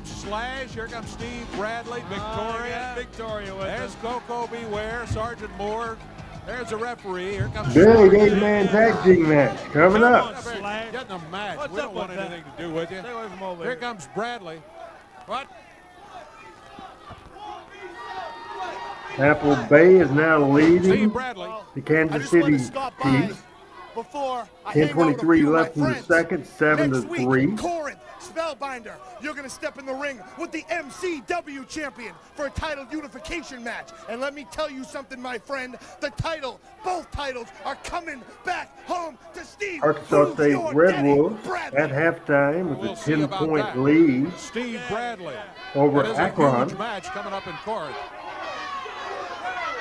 Slash. Here comes Steve Bradley, Victoria. Victoria with There's us. Coco Beware, Sergeant Moore. There's a referee. Here comes Big Slash. 8-man tag team match coming up. Slash. Get in the match. What's We up don't want with that? anything to do with you. Stay away from over Here here. comes Bradley. What? Apple Bay is now leading Steve Bradley. the I Kansas just wanted City to stop by Chiefs. before I hang out with a 10:23 few of my left in the friends. second, 7 to Next week, 3. Corinth, Spellbinder, you're going to step in the ring with the MCW champion for a title unification match. And let me tell you something, my friend. Both titles are coming back home to Steve. Arkansas Who's State your Red daddy, Wolves Bradley? at halftime with We'll a see about 10-point that. lead Steve Bradley. over That is a Akron. huge match coming up in Corinth.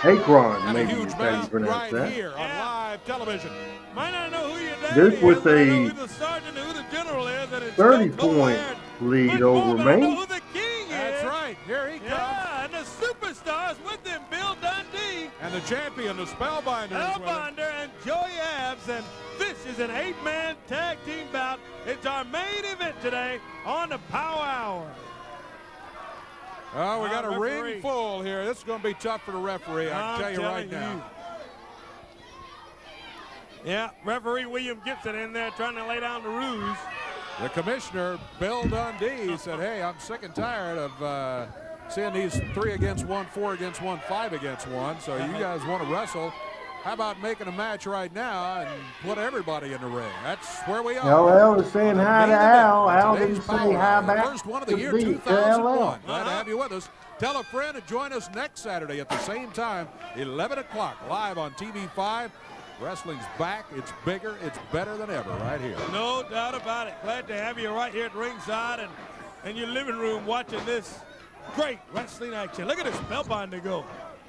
Akron, And a maybe huge is how you match pronounce right that. here on live television. Might not know who your daddy This is, with but I know a who the sergeant and who the general is, and it's 30-point lead over I know Maine. who the king is. That's right. Here he comes. Yeah, and the superstars with him, Bill Dundee, And the champion, the Spellbinder. is with him. Spellbinder, and Joey Abs. And this is an 8-man tag team bout. It's our main event today on the Power Hour. Oh, we got a referee. ring full here. This is going to be tough for the referee, I can tell you right now. Yeah, referee William Gibson in there trying to lay down the rules. The commissioner, Bill Dundee, said, hey, I'm sick and tired of seeing these 3 against 1, 4 against 1, 5 against 1. So you guys want to wrestle. How about making a match right now and put everybody in the ring? That's where we are. LL is saying hi to Al. Al didn't say hi The back. first one of the to year, beat 2001. LL. Glad to have you with us. Tell a friend and join us next Saturday at the same time, 11 o'clock, live on TV5. Wrestling's back. It's bigger. It's better than ever right here. No doubt about it. Glad to have you right here at ringside and in your living room watching this great wrestling action. Look at this Spellbinder go.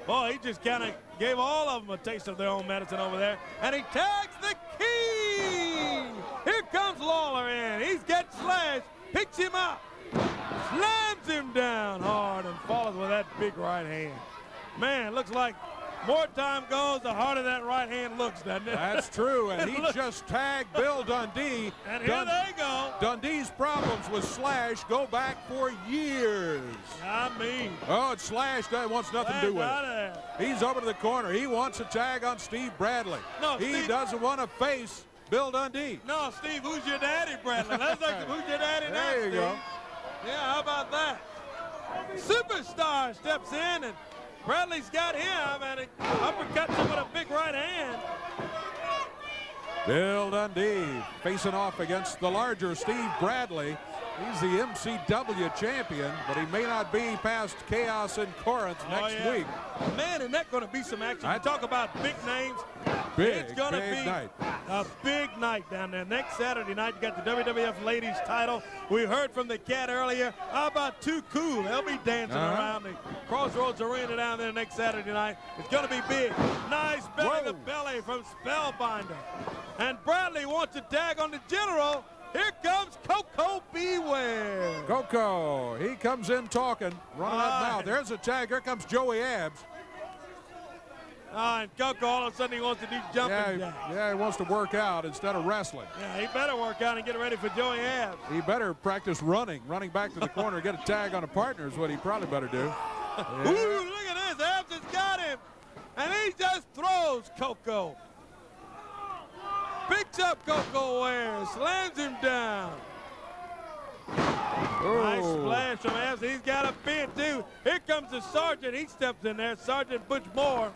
Boy, he just kind of gave all of them a taste of their own medicine over there. And he tags the king. Here comes Lawler in. He's got Slash. Picks him up. Slams him down hard and follows with that big right hand. Man, looks like more time goes, the harder that right hand looks, doesn't it? That's true, and he just tagged Bill Dundee. And here they go. Dundee's problems with Slash go back for years. I mean. Oh, and Slash wants nothing to do with it. He's over to the corner. He wants a tag on Steve Bradley. No, he Steve doesn't want to face Bill Dundee. No, Steve, who's your daddy, Bradley? Let's like who's your daddy now, There you Steve? go. Yeah, how about that? Superstar steps in, and Bradley's got him, and he uppercuts him with a big right hand. Bill Dundee facing off against the larger Steve Bradley. He's the MCW champion, but he may not be past Chaos in Corinth next week. Man, and that's going to be some action. You talk about big names. Big, it's going to big be night. a big night down there. Next Saturday night, you got the WWF Ladies title. We heard from the Cat earlier. How about Too Cool? They'll be dancing around the Crossroads Arena down there next Saturday night. It's going to be big. Nice belly to belly from Spellbinder. And Bradley wants a tag on the General. Here comes Coco Beware. Coco, he comes in talking, running that mouth. There's a tag. Here comes Joey Abs. And Coco, all of a sudden, he wants to do jumping jacks. Yeah, he wants to work out instead of wrestling. Yeah, he better work out and get ready for Joey Abs. He better practice running back to the corner, get a tag on a partner is what he probably better do. Ooh, look at this. Abs has got him. And he just throws Coco. Picks up Coco Ware, slams him down. Nice splash from Abs. He's got a pin, too. Here comes the sergeant. He steps in there. Sergeant Butch Moore.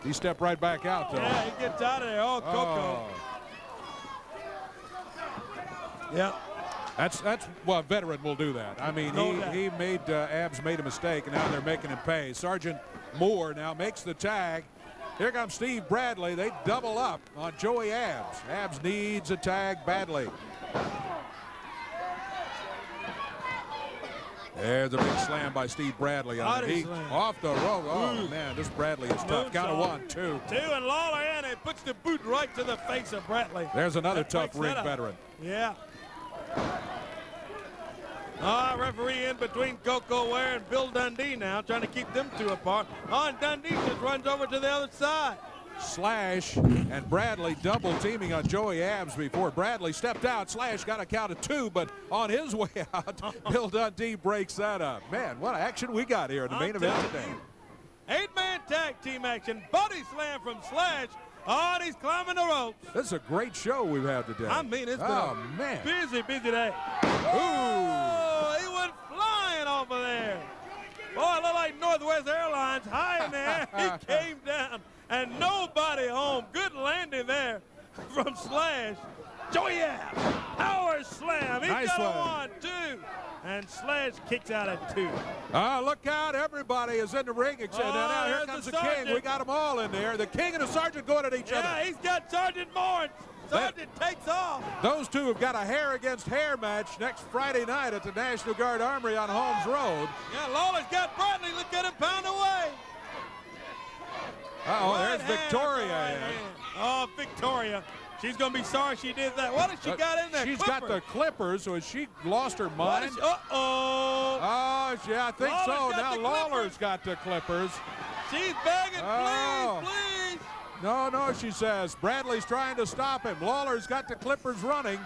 He stepped right back out, though. Yeah, he gets out of there. Oh, Coco. Yeah. That's well, a veteran will do that. I mean, he made Abs made a mistake, and now they're making him pay. Sergeant Moore now makes the tag. Here comes Steve Bradley. They double up on Joey Abs. Abs needs a tag badly. There's a big slam by Steve Bradley on it. Off the rope. Oh, man, this Bradley is tough. Count of 1, 2. 2, and Lawler in and puts the boot right to the face of Bradley. There's another tough ring veteran. Yeah. Referee in between Coco Ware and Bill Dundee now, trying to keep them two apart. And Dundee just runs over to the other side. Slash and Bradley double teaming on Joey Abs before Bradley stepped out. Slash got a count of 2, but on his way out, Bill Dundee breaks that up. Man, what action we got here in the main event today. 8-man tag team action. Body slam from Slash. Oh, and he's climbing the ropes. This is a great show we've had today. I mean, it's been a busy, busy day. Ooh. He went flying over there. Boy, it looked like Northwest Airlines high in the air. He came down, and nobody home. Good landing there from Slash. Joey Abs, power slam He's Nice got one. a 1, 2. And Sledge kicks out at 2. Look out. Everybody is in the ring. Except now here there's comes the the King. Sergeant. We got them all in there. The King and the Sergeant going at each other. Yeah, he's got Sergeant Moore. Sergeant takes off. Those two have got a hair against hair match next Friday night at the National Guard Armory on Holmes Road. Yeah, Lawler's got Bradley. Look at him pound away. Uh-oh, Right there's hand, Victoria. right hand. Oh, Victoria. She's going to be sorry she did that. What has she got in there? She's got the clippers, so has she lost her mind? Uh-oh. Oh, yeah, I think Lawler's so. got Now the Lawler's got the clippers. She's begging, Oh. please. No, she says. Bradley's trying to stop him. Lawler's got the clippers running.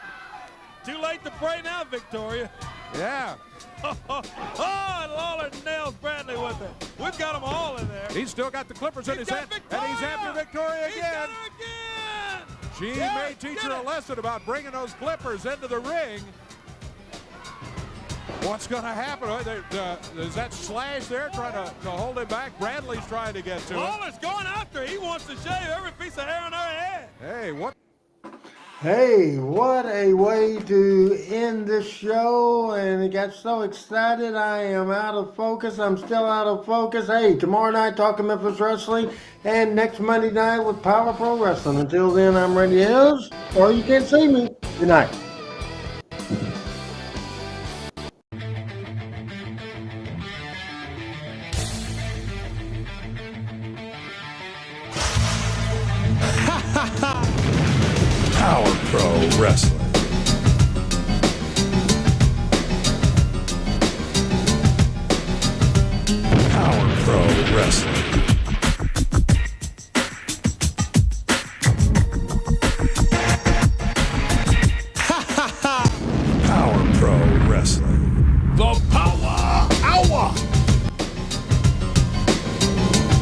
Too late to pray now, Victoria. Yeah. And Lawler nails Bradley with it. We've got them all in there. He's still got the clippers in his hand, and he's after Victoria He's again. got her again. She may teach her a lesson about bringing those clippers into the ring. What's going to happen? Is that Slash there trying to hold him back? Bradley's trying to get to him. Lawler's going after her. He wants to shave every piece of hair on her head. Hey, what? Hey, what a way to end this show, and it got so excited I am out of focus. I'm still out of focus. Hey, tomorrow night talking Memphis Wrestling, and next Monday night with Power Pro Wrestling. Until then, I'm Randy Hills, or you can't see me. Good night. Power Pro Wrestling. Power Pro Wrestling.